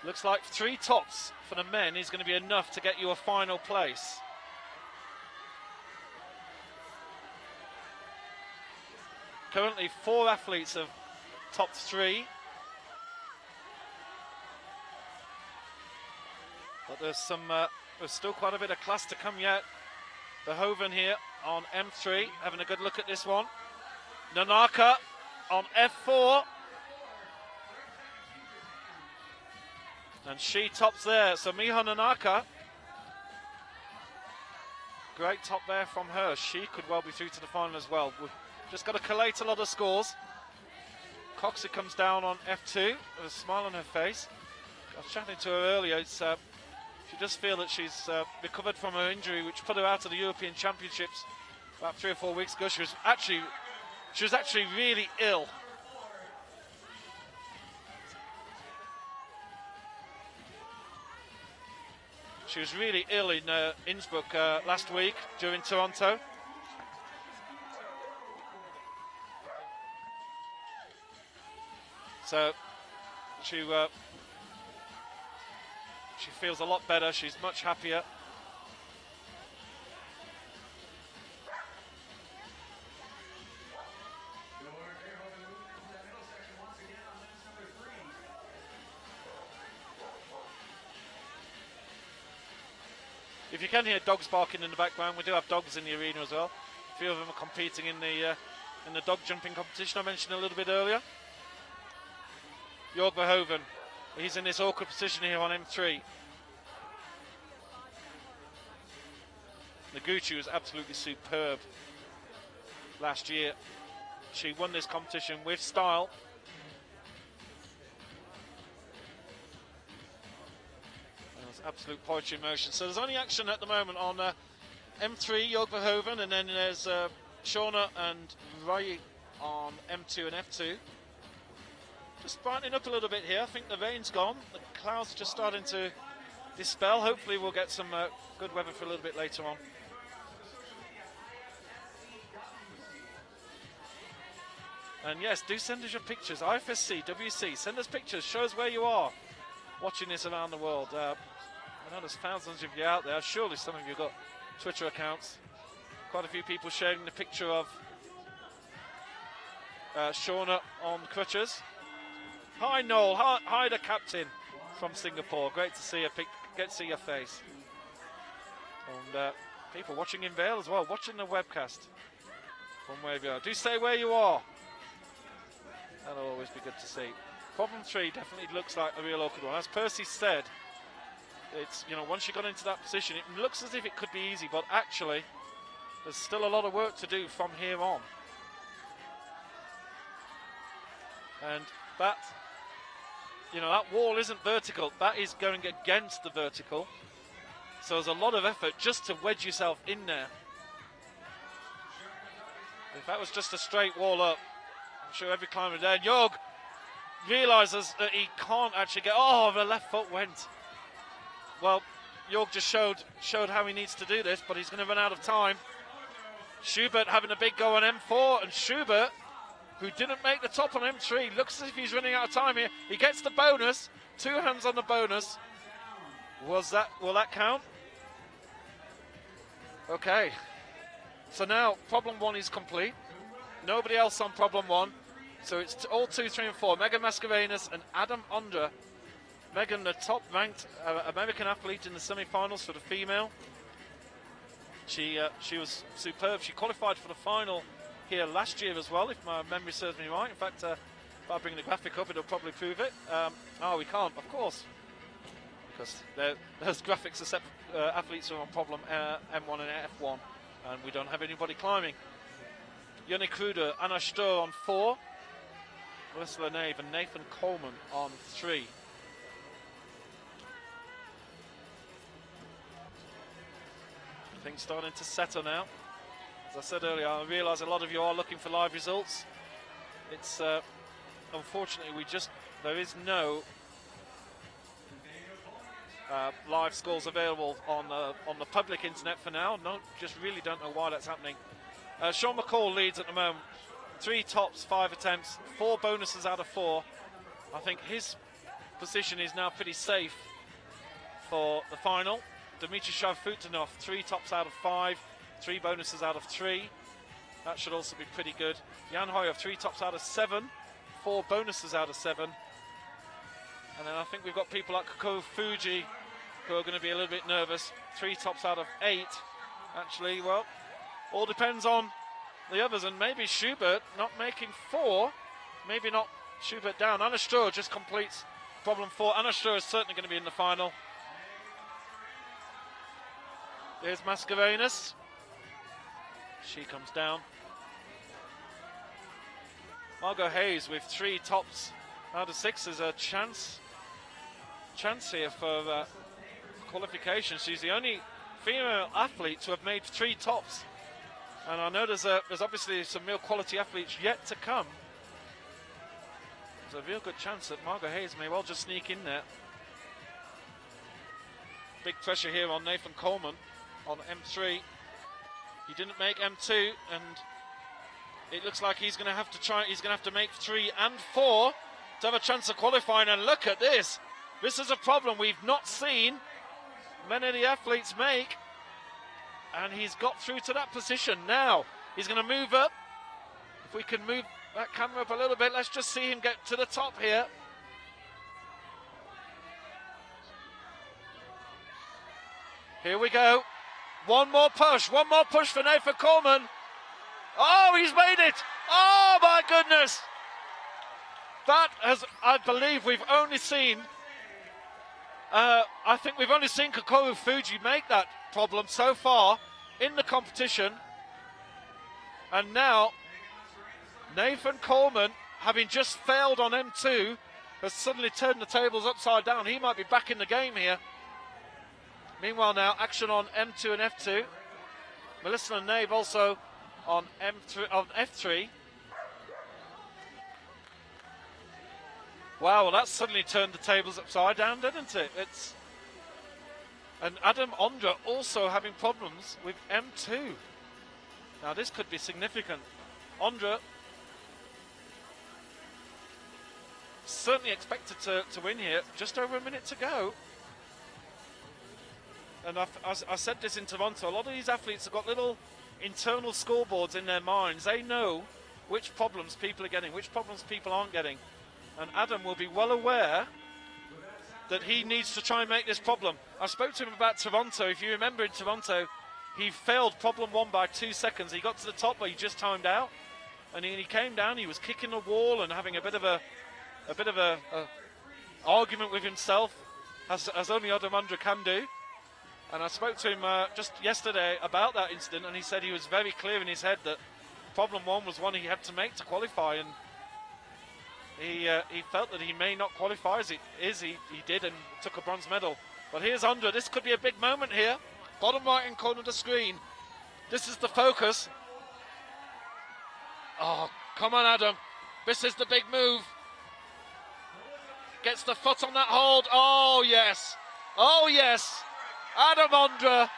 Looks like 3 tops for the men is going to be enough to get you a final place. Currently 4 athletes have topped 3. But there's still quite a bit of class to come yet. The Hoven here on M3, having a good look at this one. Nanaka on F4. And she tops there. So Miho Nanaka, great top there from her. She could well be through to the final as well. We've just got to collate a lot of scores. Coxey comes down on F2 with a smile on her face. I was chatting to her earlier. She does feel that she's recovered from her injury, which put her out of the European Championships about 3 or 4 weeks ago. She was actually really ill. She was really ill in Innsbruck last week during Toronto. So she feels a lot better. She's much happier. If you can hear dogs barking in the background, we do have dogs in the arena as well. A few of them are competing in the dog jumping competition I mentioned a little bit earlier. Jörg Verhoeven, he's in this awkward position here on M3. Noguchi was absolutely superb last year. She won this competition with style. Absolute poetry in motion. So there's only action at the moment on M3, Jörg Verhoeven, and then there's Shauna and Rai on M2 and F2. Just brightening up a little bit here. I think the rain's gone. The clouds are just starting to dispel. Hopefully we'll get some good weather for a little bit later on. And yes, do send us your pictures. IFSC, WC, send us pictures. Show us where you are watching this around the world. I know there's thousands of you out there. Surely some of you got Twitter accounts. Quite a few people sharing the picture of Shauna on crutches. Hi Noel, hi the captain from Singapore. Great to see you. Get to see your face. And people watching in Vail as well, watching the webcast from wherever you are. Do say where you are. That'll always be good to see. Problem 3 definitely looks like a real awkward one. As Percy said, it's, you know, once you got into that position, it looks as if it could be easy, but actually, there's still a lot of work to do from here on. And that, you know, that wall isn't vertical. That is going against the vertical. So there's a lot of effort just to wedge yourself in there. If that was just a straight wall up, I'm sure every climber there. Jörg realises that he can't actually get. Oh, the left foot went. Well, Jörg just showed how he needs to do this, but he's going to run out of time. Schubert having a big go on M4, and Schubert, who didn't make the top on M3, looks as if he's running out of time here. He gets the bonus. 2 hands on the bonus. Will that count? Okay. So now problem 1 is complete. Nobody else on problem 1. So it's all 2, 3, and 4. Megan Mascarenhas and Adam Ondra. Megan, the top-ranked American athlete in the semi-finals for the female. She was superb. She qualified for the final here last year as well, if my memory serves me right. In fact, if I bring the graphic up, it'll probably prove it. Oh, we can't, of course, because those graphics are set for athletes who are on problem M1 and F1, and we don't have anybody climbing. Yannick Kruder, Anna Sturr on 4. Ursula Nave and Nathan Coleman on 3. Things starting to settle now. As I said earlier, I realise a lot of you are looking for live results. It's unfortunately there is no live scores available on the public internet for now. Just really don't know why that's happening. Sean McCall leads at the moment. 3 tops, 5 attempts, 4 bonuses out of 4. I think his position is now pretty safe for the final. Dmitry Shavfutinov, 3 tops out of 5, 3 bonuses out of 3. That should also be pretty good. Jan Hoyer, 3 tops out of 7, 4 bonuses out of 7. And then I think we've got people like Kokoro Fuji who are going to be a little bit nervous. 3 tops out of 8. Actually, well, all depends on the others, and maybe Schubert not making 4, maybe not Schubert down. Anna Stroh just completes problem 4. Anna Stroh is certainly going to be in the final. There's Mascarenhas. She comes down. Margot Hayes with 3 tops out of 6 is a chance here for qualification. She's the only female athlete to have made 3 tops, and I know there's obviously some real quality athletes yet to come. There's a real good chance that Margot Hayes may well just sneak in there. Big pressure here on Nathan Coleman on M3. He didn't make M2, and it looks like he's going to have to try. He's going to have to make 3 and 4 to have a chance of qualifying. And look at this. This is a problem we've not seen many of the athletes make. And he's got through to that position. Now he's going to move up. If we can move that camera up a little bit, let's just see him get to the top here. Here we go. One more push for Nathan Coleman. Oh, he's made it. Oh, my goodness. That has, I believe we've only seen, I think we've only seen Kokoru Fuji make that problem so far in the competition. And now, Nathan Coleman, having just failed on M2, has suddenly turned the tables upside down. He might be back in the game here. Meanwhile now, action on M2 and F2. Melissa and Nave also on F3. Wow, well that suddenly turned the tables upside down, didn't it? And Adam Ondra also having problems with M2. Now this could be significant. Ondra certainly expected to win here. Just over a minute to go. And I said this in Toronto, a lot of these athletes have got little internal scoreboards in their minds. They know which problems people are getting, which problems people aren't getting. And Adam will be well aware that he needs to try and make this problem. I spoke to him about Toronto. If you remember in Toronto, he failed problem 1 by 2 seconds. He got to the top, but he just timed out. And he came down, he was kicking the wall and having a bit of a argument with himself, as only Adam Ondra can do. And I spoke to him just yesterday about that incident, and he said he was very clear in his head that problem 1 was one he had to make to qualify, and he felt that he may not qualify as it is. He did and took a bronze medal. But here's Ondra. This could be a big moment here. Bottom right hand corner of the screen. This is the focus. Oh, come on, Adam. This is the big move. Gets the foot on that hold. Oh, yes. Oh, yes. Adam Ondra,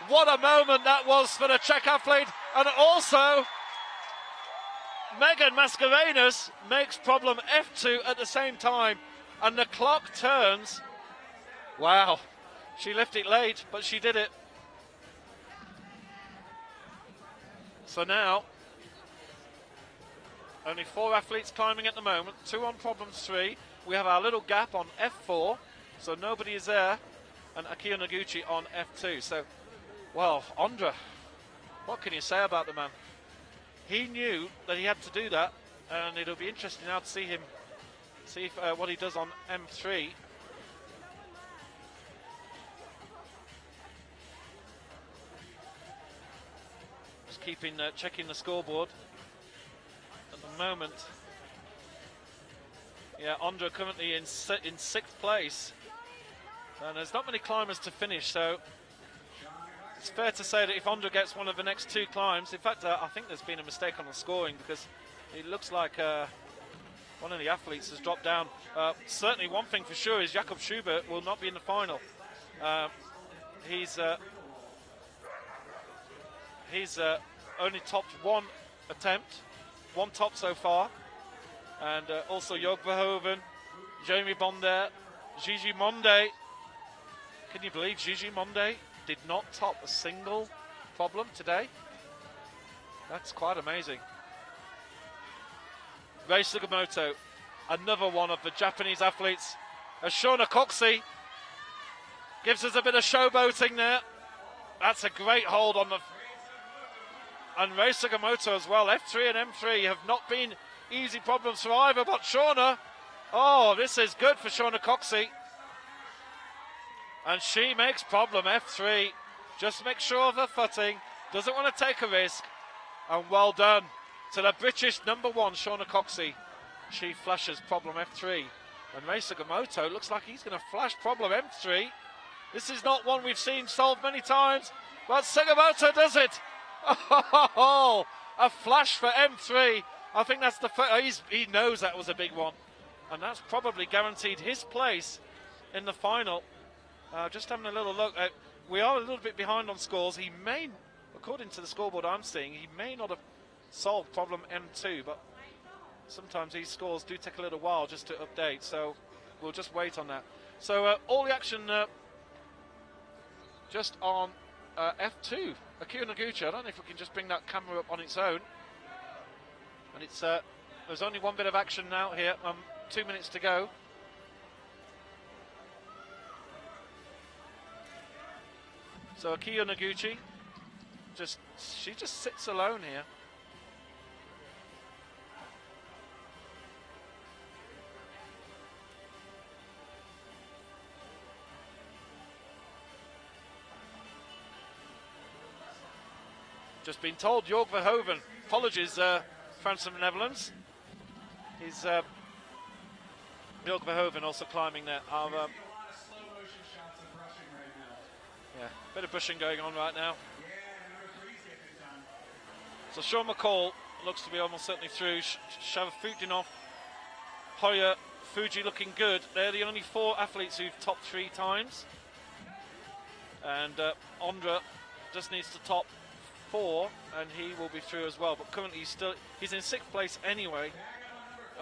what a moment that was for the Czech athlete. And also, Megan Mascarenhas makes problem F2 at the same time. And the clock turns. Wow, she left it late, but she did it. So now, only 4 athletes climbing at the moment, 2 on problems 3. We have our little gap on F4, so nobody is there. And Akio Noguchi on F2. So, well, Ondra, what can you say about the man? He knew that he had to do that, and it'll be interesting now to see what he does on M3. Just checking the scoreboard at the moment. Yeah, Ondra currently in 6th place. And there's not many climbers to finish, so it's fair to say that if Ondra gets one of the next 2 climbs, in fact, I think there's been a mistake on the scoring because it looks like one of the athletes has dropped down. Certainly one thing for sure is Jakob Schubert will not be in the final. He's only topped 1 attempt, 1 top so far. And also Jörg Verhoeven, Jeremy Bondet, Gigi Monde. Can you believe Gigi Monde did not top a single problem today? That's quite amazing. Rei Sugimoto, another one of the Japanese athletes. Shona Coxey gives us a bit of showboating there. That's a great hold on the and Rei Sugimoto as well. F3 and M3 have not been easy problems for either, but Shauna, oh, this is good for Shauna Coxey. And she makes problem, F3. Just make sure of her footing, doesn't want to take a risk. And well done to the British number 1, Shauna Coxey. She flashes problem F3. And Rei Sugimoto looks like he's going to flash problem M3. This is not one we've seen solved many times, but Sugimoto does it. Oh, a flash for M3. I think that's the first. He knows that was a big one. And that's probably guaranteed his place in the final. Just having a little look. We are a little bit behind on scores. He may, according to the scoreboard I'm seeing, he may not have solved problem M2, but sometimes these scores do take a little while just to update, so we'll just wait on that. So all the action just on F2. Akio Noguchi, I don't know if we can just bring that camera up on its own. And it's there's only one bit of action now here, 2 minutes to go. So Akio Noguchi, she just sits alone here. Just been told, Jorg Verhoeven, apologies, France from the Netherlands. He's Jorg Verhoeven also climbing there. Yeah, bit of brushing going on right now. So Sean McCall looks to be almost certainly through. Shavafudinov, Hoya, Fuji looking good. They're the only 4 athletes who've topped 3 times. And Ondra just needs to top 4 and he will be through as well. But currently he's in 6th place anyway.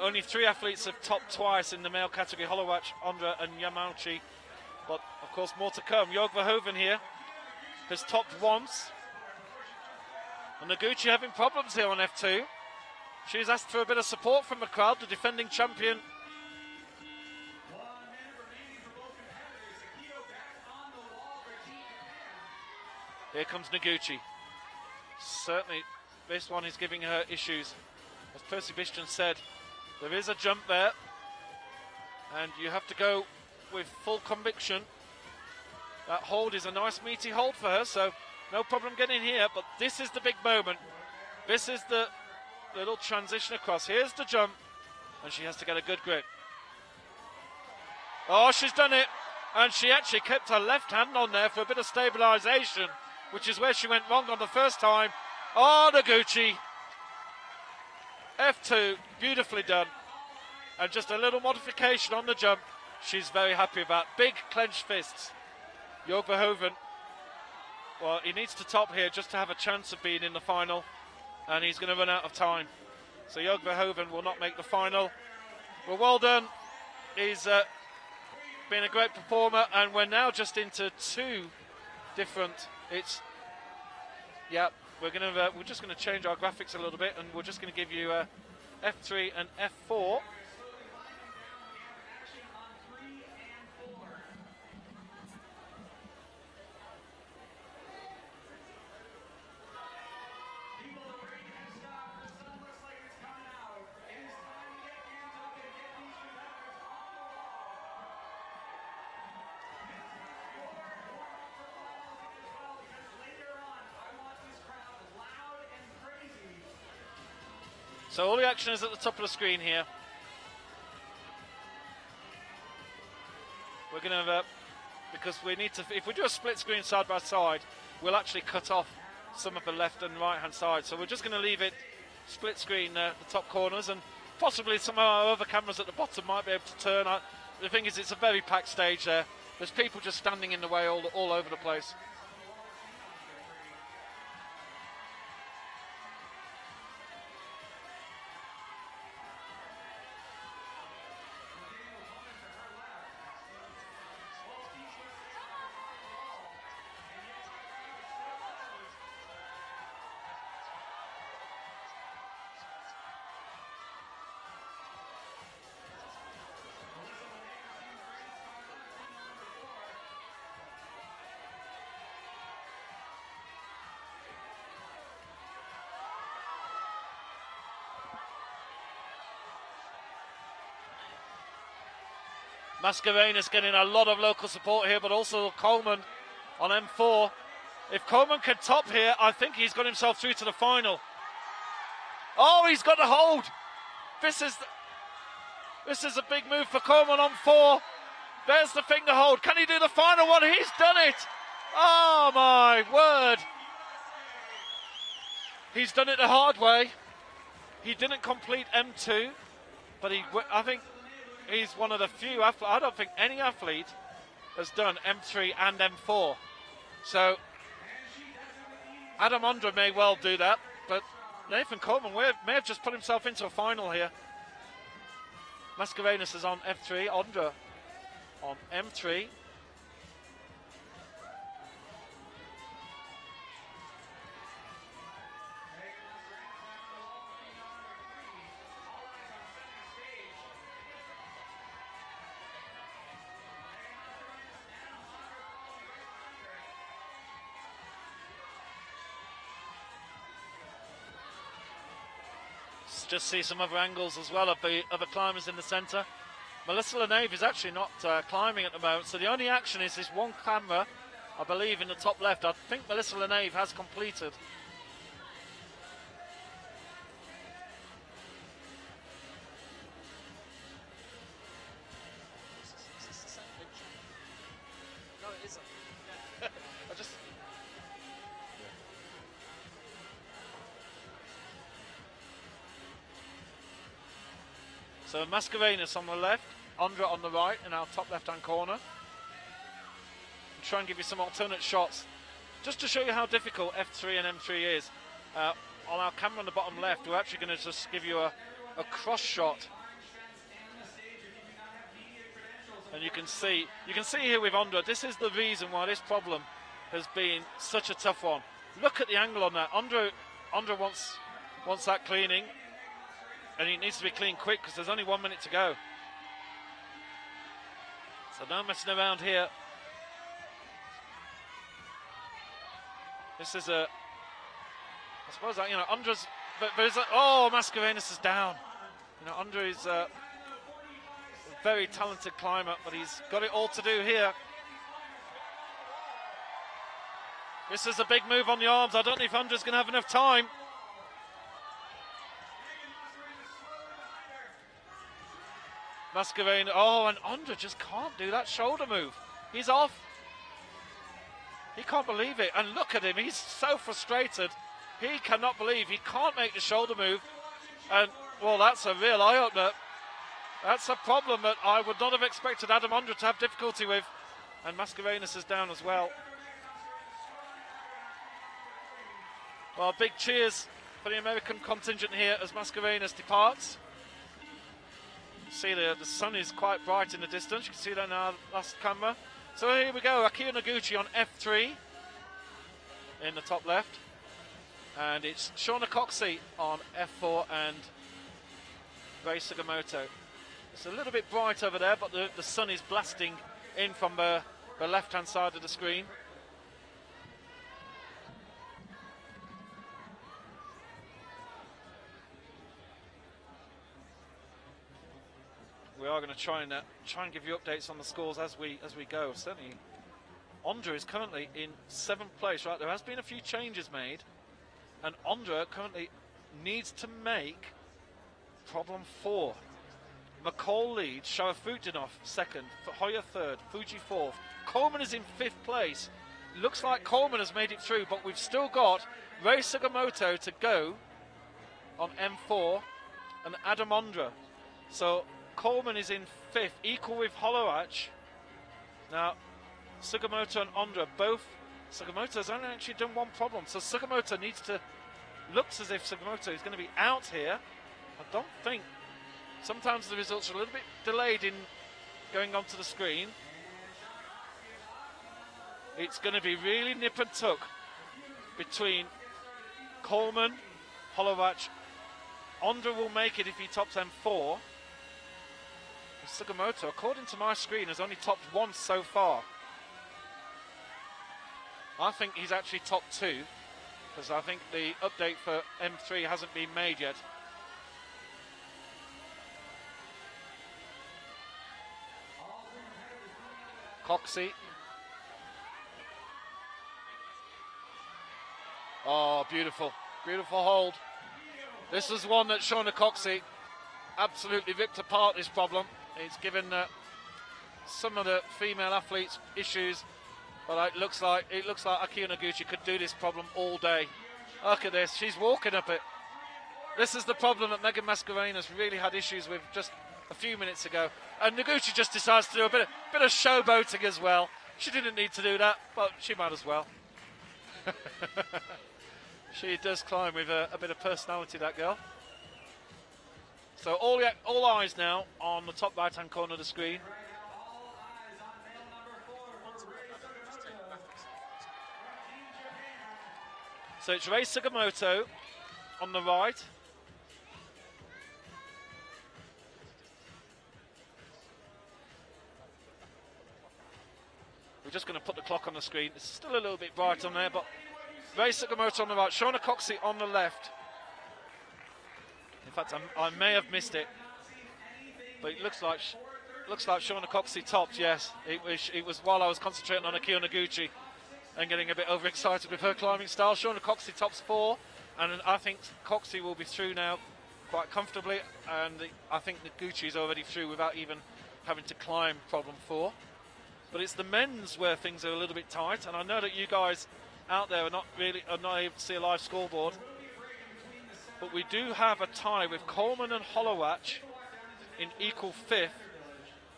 Only 3 athletes have topped twice in the male category, Holowach, Ondra and Yamauchi. But of course more to come. Jorg Verhoeven here has topped once. And Noguchi having problems here on F2. She's asked for a bit of support from the crowd, the defending champion. Here comes Noguchi. Certainly this one is giving her issues. As Percy Bishton said, there is a jump there. And you have to go with full conviction. That hold is a nice meaty hold for her, so no problem getting here, but this is the big moment. This is the little transition across. Here's the jump, and she has to get a good grip. Oh, she's done it, and she actually kept her left hand on there for a bit of stabilisation, which is where she went wrong on the first time. Oh, Noguchi. F2, beautifully done. And just a little modification on the jump. She's very happy about. Big clenched fists. Jorg Verhoeven, well, he needs to top here just to have a chance of being in the final, and he's going to run out of time. So Jorg Verhoeven will not make the final. Well, well done. He's been a great performer, and we're now just into 2 different. We're just going to change our graphics a little bit, and we're just going to give you F3 and F4. So all the action is at the top of the screen here. We're going to, because we need to, if we do a split screen side by side, we'll actually cut off some of the left and right hand side. So we're just going to leave it split screen, the top corners, and possibly some of our other cameras at the bottom might be able to turn. The thing is, it's a very packed stage there. There's people just standing in the way all over the place. Mascarenhas getting a lot of local support here, but also Coleman on M4. If Coleman can top here, I think he's got himself through to the final. Oh, he's got the hold. This is a big move for Coleman on 4. There's the finger hold. Can he do the final one? He's done it. Oh my word. He's done it the hard way. He didn't complete M2, but I think he's one of the few athletes. I don't think any athlete has done M3 and M4. So Adam Ondra may well do that, but Nathan Coleman may have just put himself into a final here. Mascarenhas is on F3, Ondra on M3. Just see some other angles as well of the other climbers in the centre. Melissa Lenave is actually not climbing at the moment, so the only action is this one camera, I believe, in the top left. I think Melissa Lenave has completed. Is this the same picture? No, it isn't. I just... So Mascarenhas on the left, Ondra on the right in our top left-hand corner. I'll try and give you some alternate shots, just to show you how difficult F3 and M3 is. On our camera on the bottom left, we're actually going to just give you a cross shot. And you can see here with Ondra, this is the reason why this problem has been such a tough one. Look at the angle on that. Ondra wants that cleaning. And it needs to be cleaned quick because there's only 1 minute to go. So no messing around here. This is I suppose that, Ondra's, but there's Mascarenhas is down. Ondra is a very talented climber, but he's got it all to do here. This is a big move on the arms. I don't know if Ondra's going to have enough time. Mascarenhas, and Ondra just can't do that shoulder move. He's off. He can't believe it. And look at him, he's so frustrated. He cannot believe he can't make the shoulder move. And, well, that's a real eye-opener. That's a problem that I would not have expected Adam Ondra to have difficulty with. And Mascarenhas is down as well. Well, big cheers for the American contingent here as Mascarenhas departs. See the sun is quite bright in the distance. You can see that in our last camera. So here we go, Akira Noguchi on F3 in the top left. And it's Shauna Coxey on F4 and Ray Sugimoto. It's a little bit bright over there, but the sun is blasting in from the left-hand side of the screen. We are going to try and give you updates on the scores as we go. Certainly, Ondra is currently in 7th place. Right, there has been a few changes made, and Ondra currently needs to make problem 4. McCall leads, Sharafutdinov 2nd, Hoyer 3rd, Fuji 4th. Coleman is in 5th place. Looks like Coleman has made it through, but we've still got Ray Sugimoto to go on M4 and Adam Ondra. So Coleman is in 5th, equal with Holowach. Now, Sugimoto and Ondra both. Sugimoto has only actually done one problem, so Sugimoto looks as if Sugimoto is going to be out here. I don't think. Sometimes the results are a little bit delayed in going onto the screen. It's going to be really nip and tuck between Coleman, Holowach. Ondra will make it if he tops M4. Sugimoto, according to my screen, has only topped once so far. I think he's actually topped 2, because I think the update for M3 hasn't been made yet. Coxey. Oh, beautiful. Beautiful hold. This is one that Shauna Coxey absolutely ripped apart this problem. It's given some of the female athletes issues, but it looks like Akio Noguchi could do this problem all day. Look at this, she's walking up it. This is the problem that Megan Mascarena's really had issues with just a few minutes ago. And Noguchi just decides to do a bit of showboating as well. She didn't need to do that, but she might as well. She does climb with a bit of personality, that girl. So all eyes now on the top right-hand corner of the screen. So it's Rei Sugimoto on the right. We're just going to put the clock on the screen. It's still a little bit bright on there, but Rei Sugimoto on the right, Shauna Coxey on the left. In fact, I may have missed it, but it looks like Shauna Coxey topped. Yes, it was while I was concentrating on Akio Noguchi and getting a bit overexcited with her climbing style. Shauna Coxey tops 4, and I think Coxey will be through now quite comfortably, and I think Noguchi is already through without even having to climb problem 4. But it's the men's where things are a little bit tight, and I know that you guys out there are not able to see a live scoreboard, but we do have a tie with Coleman and Hollowatch in equal 5th.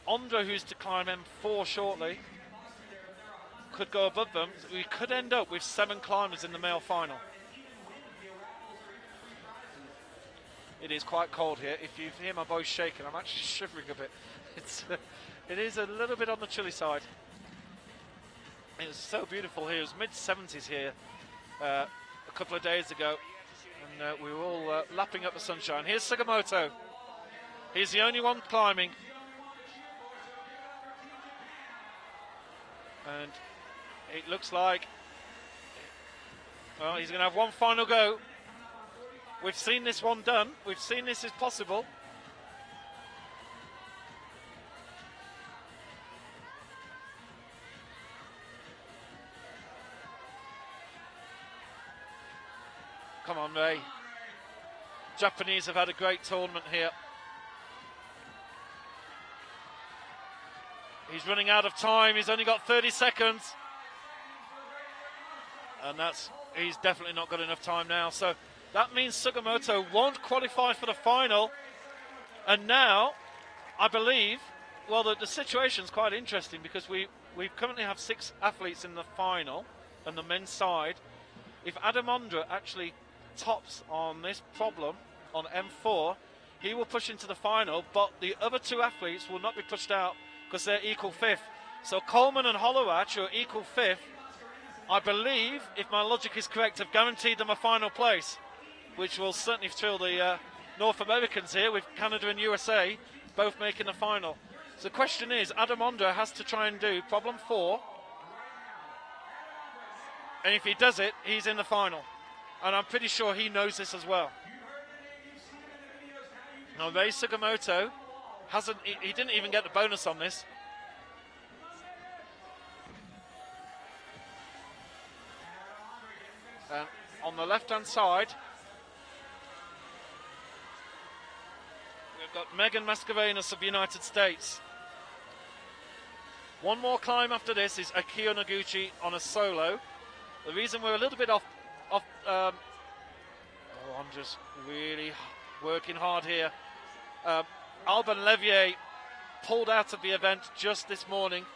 Ondra, who's to climb M4 shortly, could go above them. We could end up with 7 climbers in the male final. It is quite cold here. If you hear my voice shaking, I'm actually shivering a bit. It is a little bit on the chilly side. It was so beautiful here. It was mid-70s here a couple of days ago, and we were all lapping up the sunshine. Here's Sugimoto. He's the only one climbing. And it looks like, well, he's going to have one final go. We've seen this one done. We've seen this is possible. Come on, Ray. Japanese have had a great tournament here. He's running out of time. He's only got 30 seconds. And he's definitely not got enough time now. So that means Sugimoto won't qualify for the final. And now, I believe, well, the situation's quite interesting because we currently have 6 athletes in the final on the men's side. If Adam Ondra actually tops on this problem on M4, he will push into the final, but the other 2 athletes will not be pushed out because they're equal 5th. So Coleman and Hollowatch, who are equal 5th, I believe, if my logic is correct, have guaranteed them a final place, which will certainly thrill the North Americans here, with Canada and USA both making the final. So the question is, Adam Ondra has to try and do problem 4, and if he does it, he's in the final. And I'm pretty sure he knows this as well. Now, Rei Sugimoto he didn't even get the bonus on this. On the left-hand side, we've got Megan Mascarenas of the United States. One more climb after this is Akio Noguchi on a solo. The reason we're a little bit off I'm just really working hard here. Alban Levier pulled out of the event just this morning,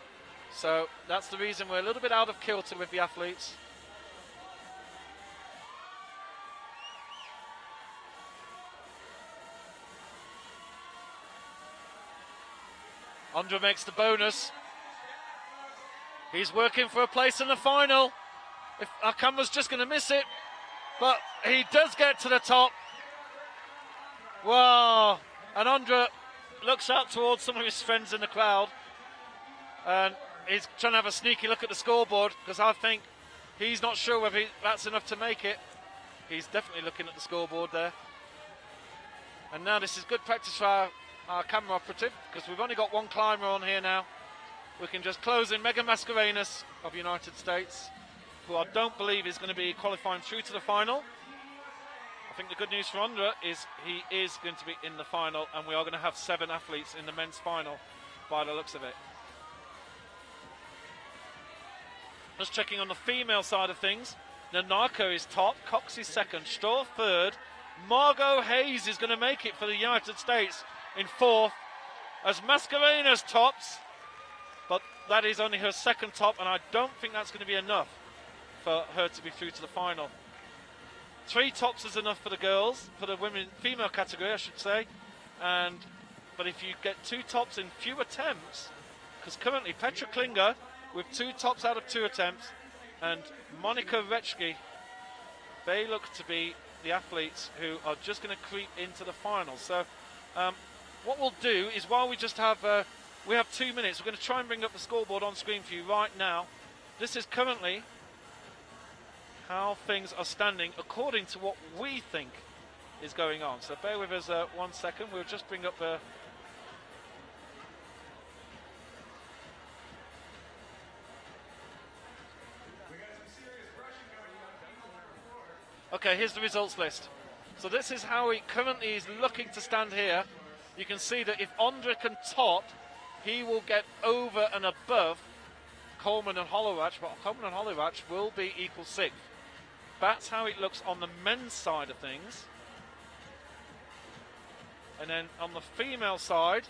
so that's the reason we're a little bit out of kilter with the athletes. Ondra makes the bonus. He's working for a place in the final. If our camera's just going to miss it, but he does get to the top. Wow. And Ondra looks out towards some of his friends in the crowd, and he's trying to have a sneaky look at the scoreboard because I think he's not sure whether that's enough to make it. He's definitely looking at the scoreboard there. And now this is good practice for our camera operative because we've only got one climber on here now. we can just close in Megan Mascarenhas of United States, who I don't believe is going to be qualifying through to the final. I think the good news for Ondra is he is going to be in the final, and we are going to have 7 athletes in the men's final by the looks of it. Just checking on the female side of things. Nanako is top, Cox is second, Storr third. Margot Hayes is going to make it for the United States in fourth, as Mascarenhas tops, but that is only her second top, and I don't think that's going to be enough for her to be through to the final. 3 tops is enough for the girls, for the women, female category, I should say. But if you get 2 tops in few attempts, because currently Petra Klinger with 2 tops out of 2 attempts, and Monika Rechke, they look to be the athletes who are just going to creep into the final. So what we'll do is, while we just have we have 2 minutes, we're going to try and bring up the scoreboard on screen for you right now. This is currently how things are standing according to what we think is going on. So bear with us 1 second. We'll just bring up the okay, here's the results list. So this is how he currently is looking to stand here. You can see that if Ondra can top, he will get over and above Coleman and Hollowatch, but Coleman and Hollowatch will be equal 6th. That's how it looks on the men's side of things. And then on the female side,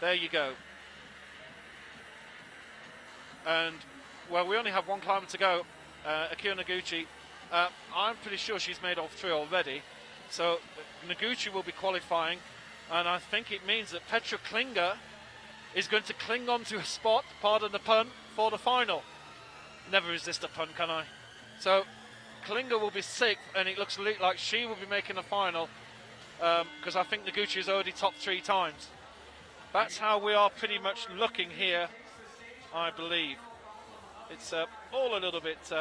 there you go. And, well, we only have 1 climber to go, Akira Noguchi. I'm pretty sure she's made all 3 already. So Noguchi will be qualifying, and I think it means that Petra Klinger is going to cling on to a spot, pardon the pun, for the final. Never resist a pun, can I? So Klinger will be 6th, and it looks like she will be making the final, because I think Noguchi has already topped 3 times. That's how we are pretty much looking here, I believe. It's all a little bit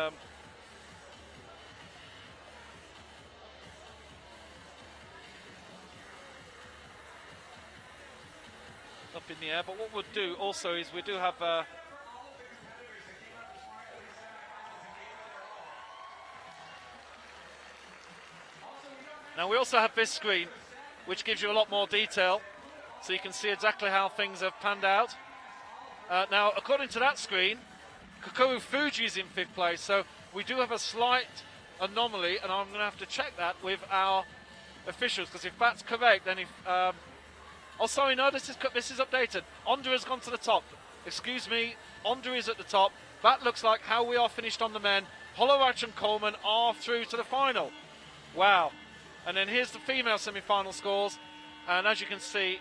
up in the air, but what we'll do also is we do have now we also have this screen which gives you a lot more detail, so you can see exactly how things have panned out. Now according to that screen, Kokoro Fuji is in 5th place, so we do have a slight anomaly, and I'm going to have to check that with our officials, because if that's correct, then if oh, sorry, no, this is updated. Ondra has gone to the top. Excuse me, Ondra is at the top. That looks like how we are finished on the men. Hollowatch and Coleman are through to the final. Wow. And then here's the female semi-final scores. And as you can see,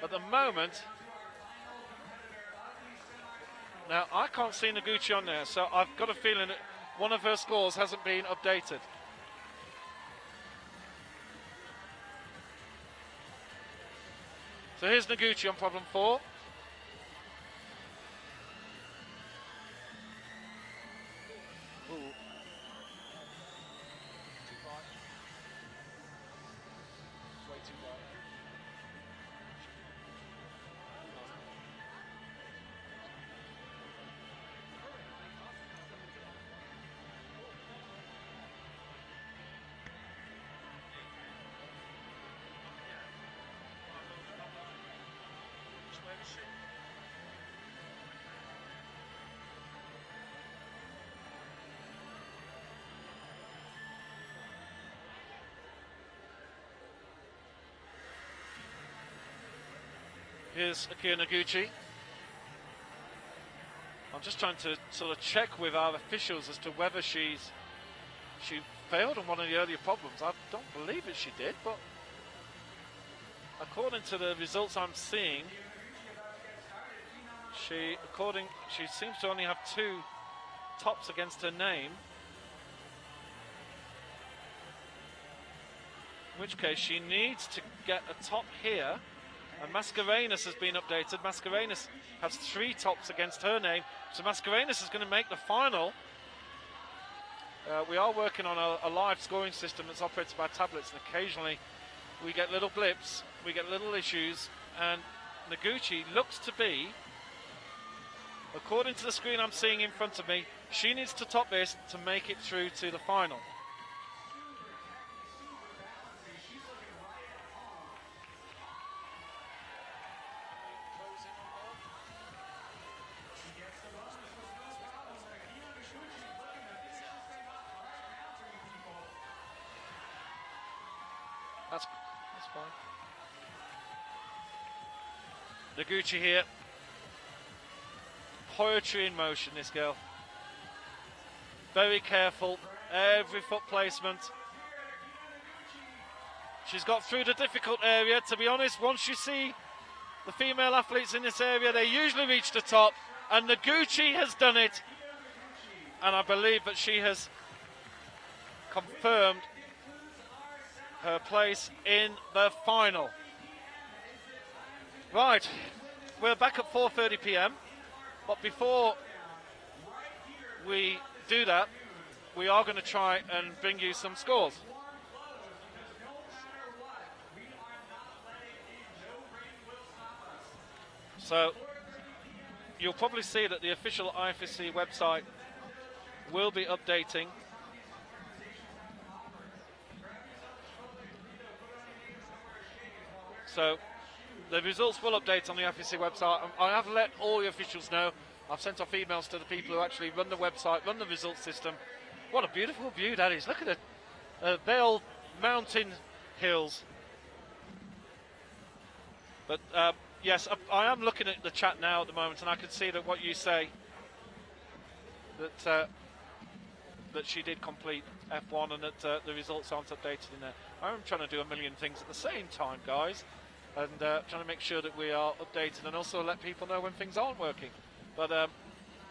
at the moment, now I can't see Noguchi on there, so I've got a feeling that one of her scores hasn't been updated. So here's Noguchi on problem 4. Ooh. Way too low. Here's Akira Noguchi. I'm just trying to sort of check with our officials as to whether she failed on one of the earlier problems. I don't believe that she did, but according to the results I'm seeing, she seems to only have 2 tops against her name. In which case she needs to get a top here. And Mascarenhas has been updated. Mascarenhas has 3 tops against her name. So Mascarenhas is going to make the final. We are working on a live scoring system that's operated by tablets, and occasionally we get little blips, we get little issues, And Noguchi looks to be, according to the screen I'm seeing in front of me, she needs to top this to make it through to the final. That's fine. Noguchi here. Poetry in motion, this girl. Very careful, every foot placement. She's got through the difficult area. To be honest, once you see the female athletes in this area, they usually reach the top. And Noguchi has done it. And I believe that she has confirmed her place in the final. Right, we're back at 4:30 p.m. But before we do that, we are going to try and bring you some scores. So you'll probably see that the official IFSC website will be updating. So the results will update on the IFSC website. I have let all the officials know. I've sent off emails to the people who actually run the website, run the results system. What a beautiful view that is. Look at the Vail mountain hills. But yes, I am looking at the chat now at the moment, and I can see that what you say, that she did complete F1 and that the results aren't updated in there. I'm trying to do a million things at the same time, guys, and trying to make sure that we are updated and also let people know when things aren't working. But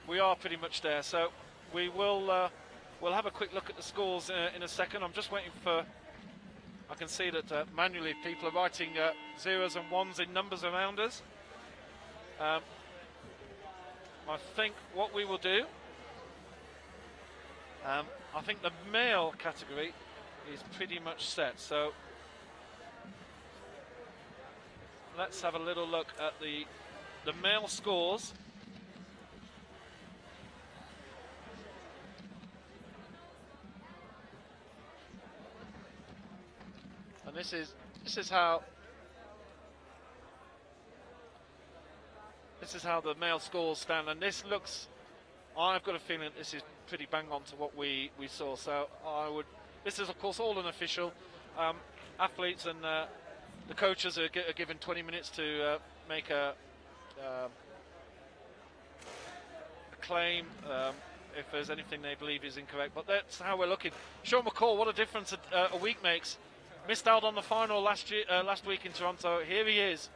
we are pretty much there, so we will we'll have a quick look at the scores in a second. I'm just waiting for. I can see that manually people are writing zeros and ones in numbers around us. I think what we will do. I think the male category is pretty much set. So let's have a little look at the male scores. And this is how the male scores stand, and this looks. I've got a feeling this is pretty bang on to what we saw. So this is of course all unofficial. Athletes and the coaches are given 20 minutes to make a claim if there's anything they believe is incorrect. But that's how we're looking. Sean McCall, what a difference a week makes. Missed out on the final last week in Toronto. Here he is.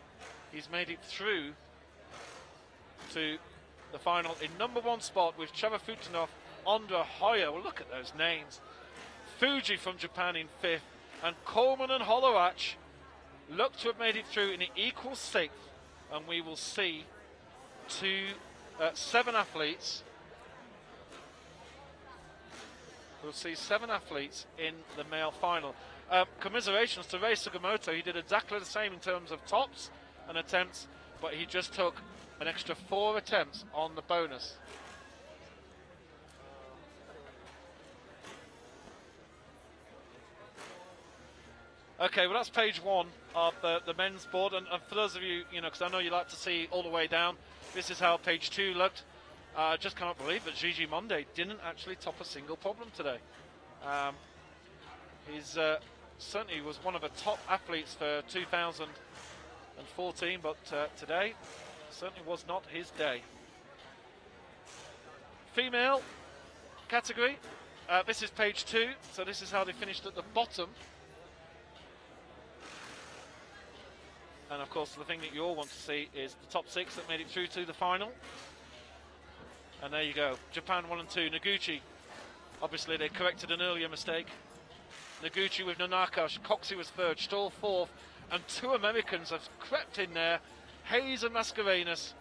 He's made it through to the final in number one spot with Trevor Futinov, Andra Hoyer. Well, look at those names. Fuji from Japan in fifth, and Coleman and Hollerach look to have made it through in an equal sixth. And we will see seven athletes. We'll see 7 athletes in the male final. Commiserations to Rei Sugimoto. He did exactly the same in terms of tops and attempts, but he just took an extra 4 attempts on the bonus. Okay, well that's page 1 of the men's board, and for those of you, because I know you like to see all the way down, this is how page 2 looked. I just cannot believe that Gigi Monde didn't actually top a single problem today. He's certainly was one of the top athletes for 2014, but today certainly was not his day. Female category, this is page 2, so this is how they finished at the bottom. And of course the thing that you all want to see is the top 6 that made it through to the final. And there you go, Japan 1 and 2, Noguchi. Obviously they corrected an earlier mistake. Noguchi with Nanaka, Coxey was third, Stoll fourth, and 2 Americans have crept in there, Hayes and Mascarenhas.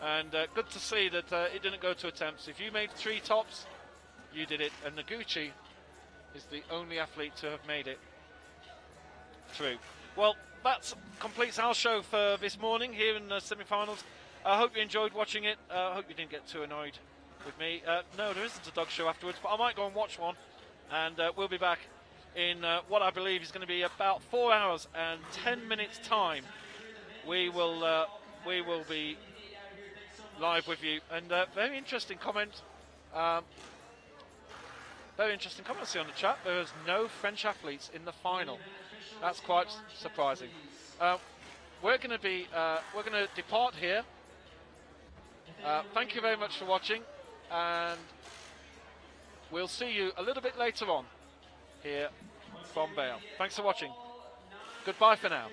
And good to see that it didn't go to attempts. If you made 3 tops, you did it. And Noguchi is the only athlete to have made it through. Well, that completes our show for this morning here in the semi-finals. I hope you enjoyed watching it. I hope you didn't get too annoyed with me. No, there isn't a dog show afterwards, but I might go and watch one, and we'll be back in what I believe is going to be about 4 hours and 10 minutes time. We will be live with you, and very interesting comment. Very interesting comment I see on the chat. There is no French athletes in the final. That's quite surprising. We're going to depart here. Thank you very much for watching, and we'll see you a little bit later on here from Vail. Thanks for watching. Goodbye for now.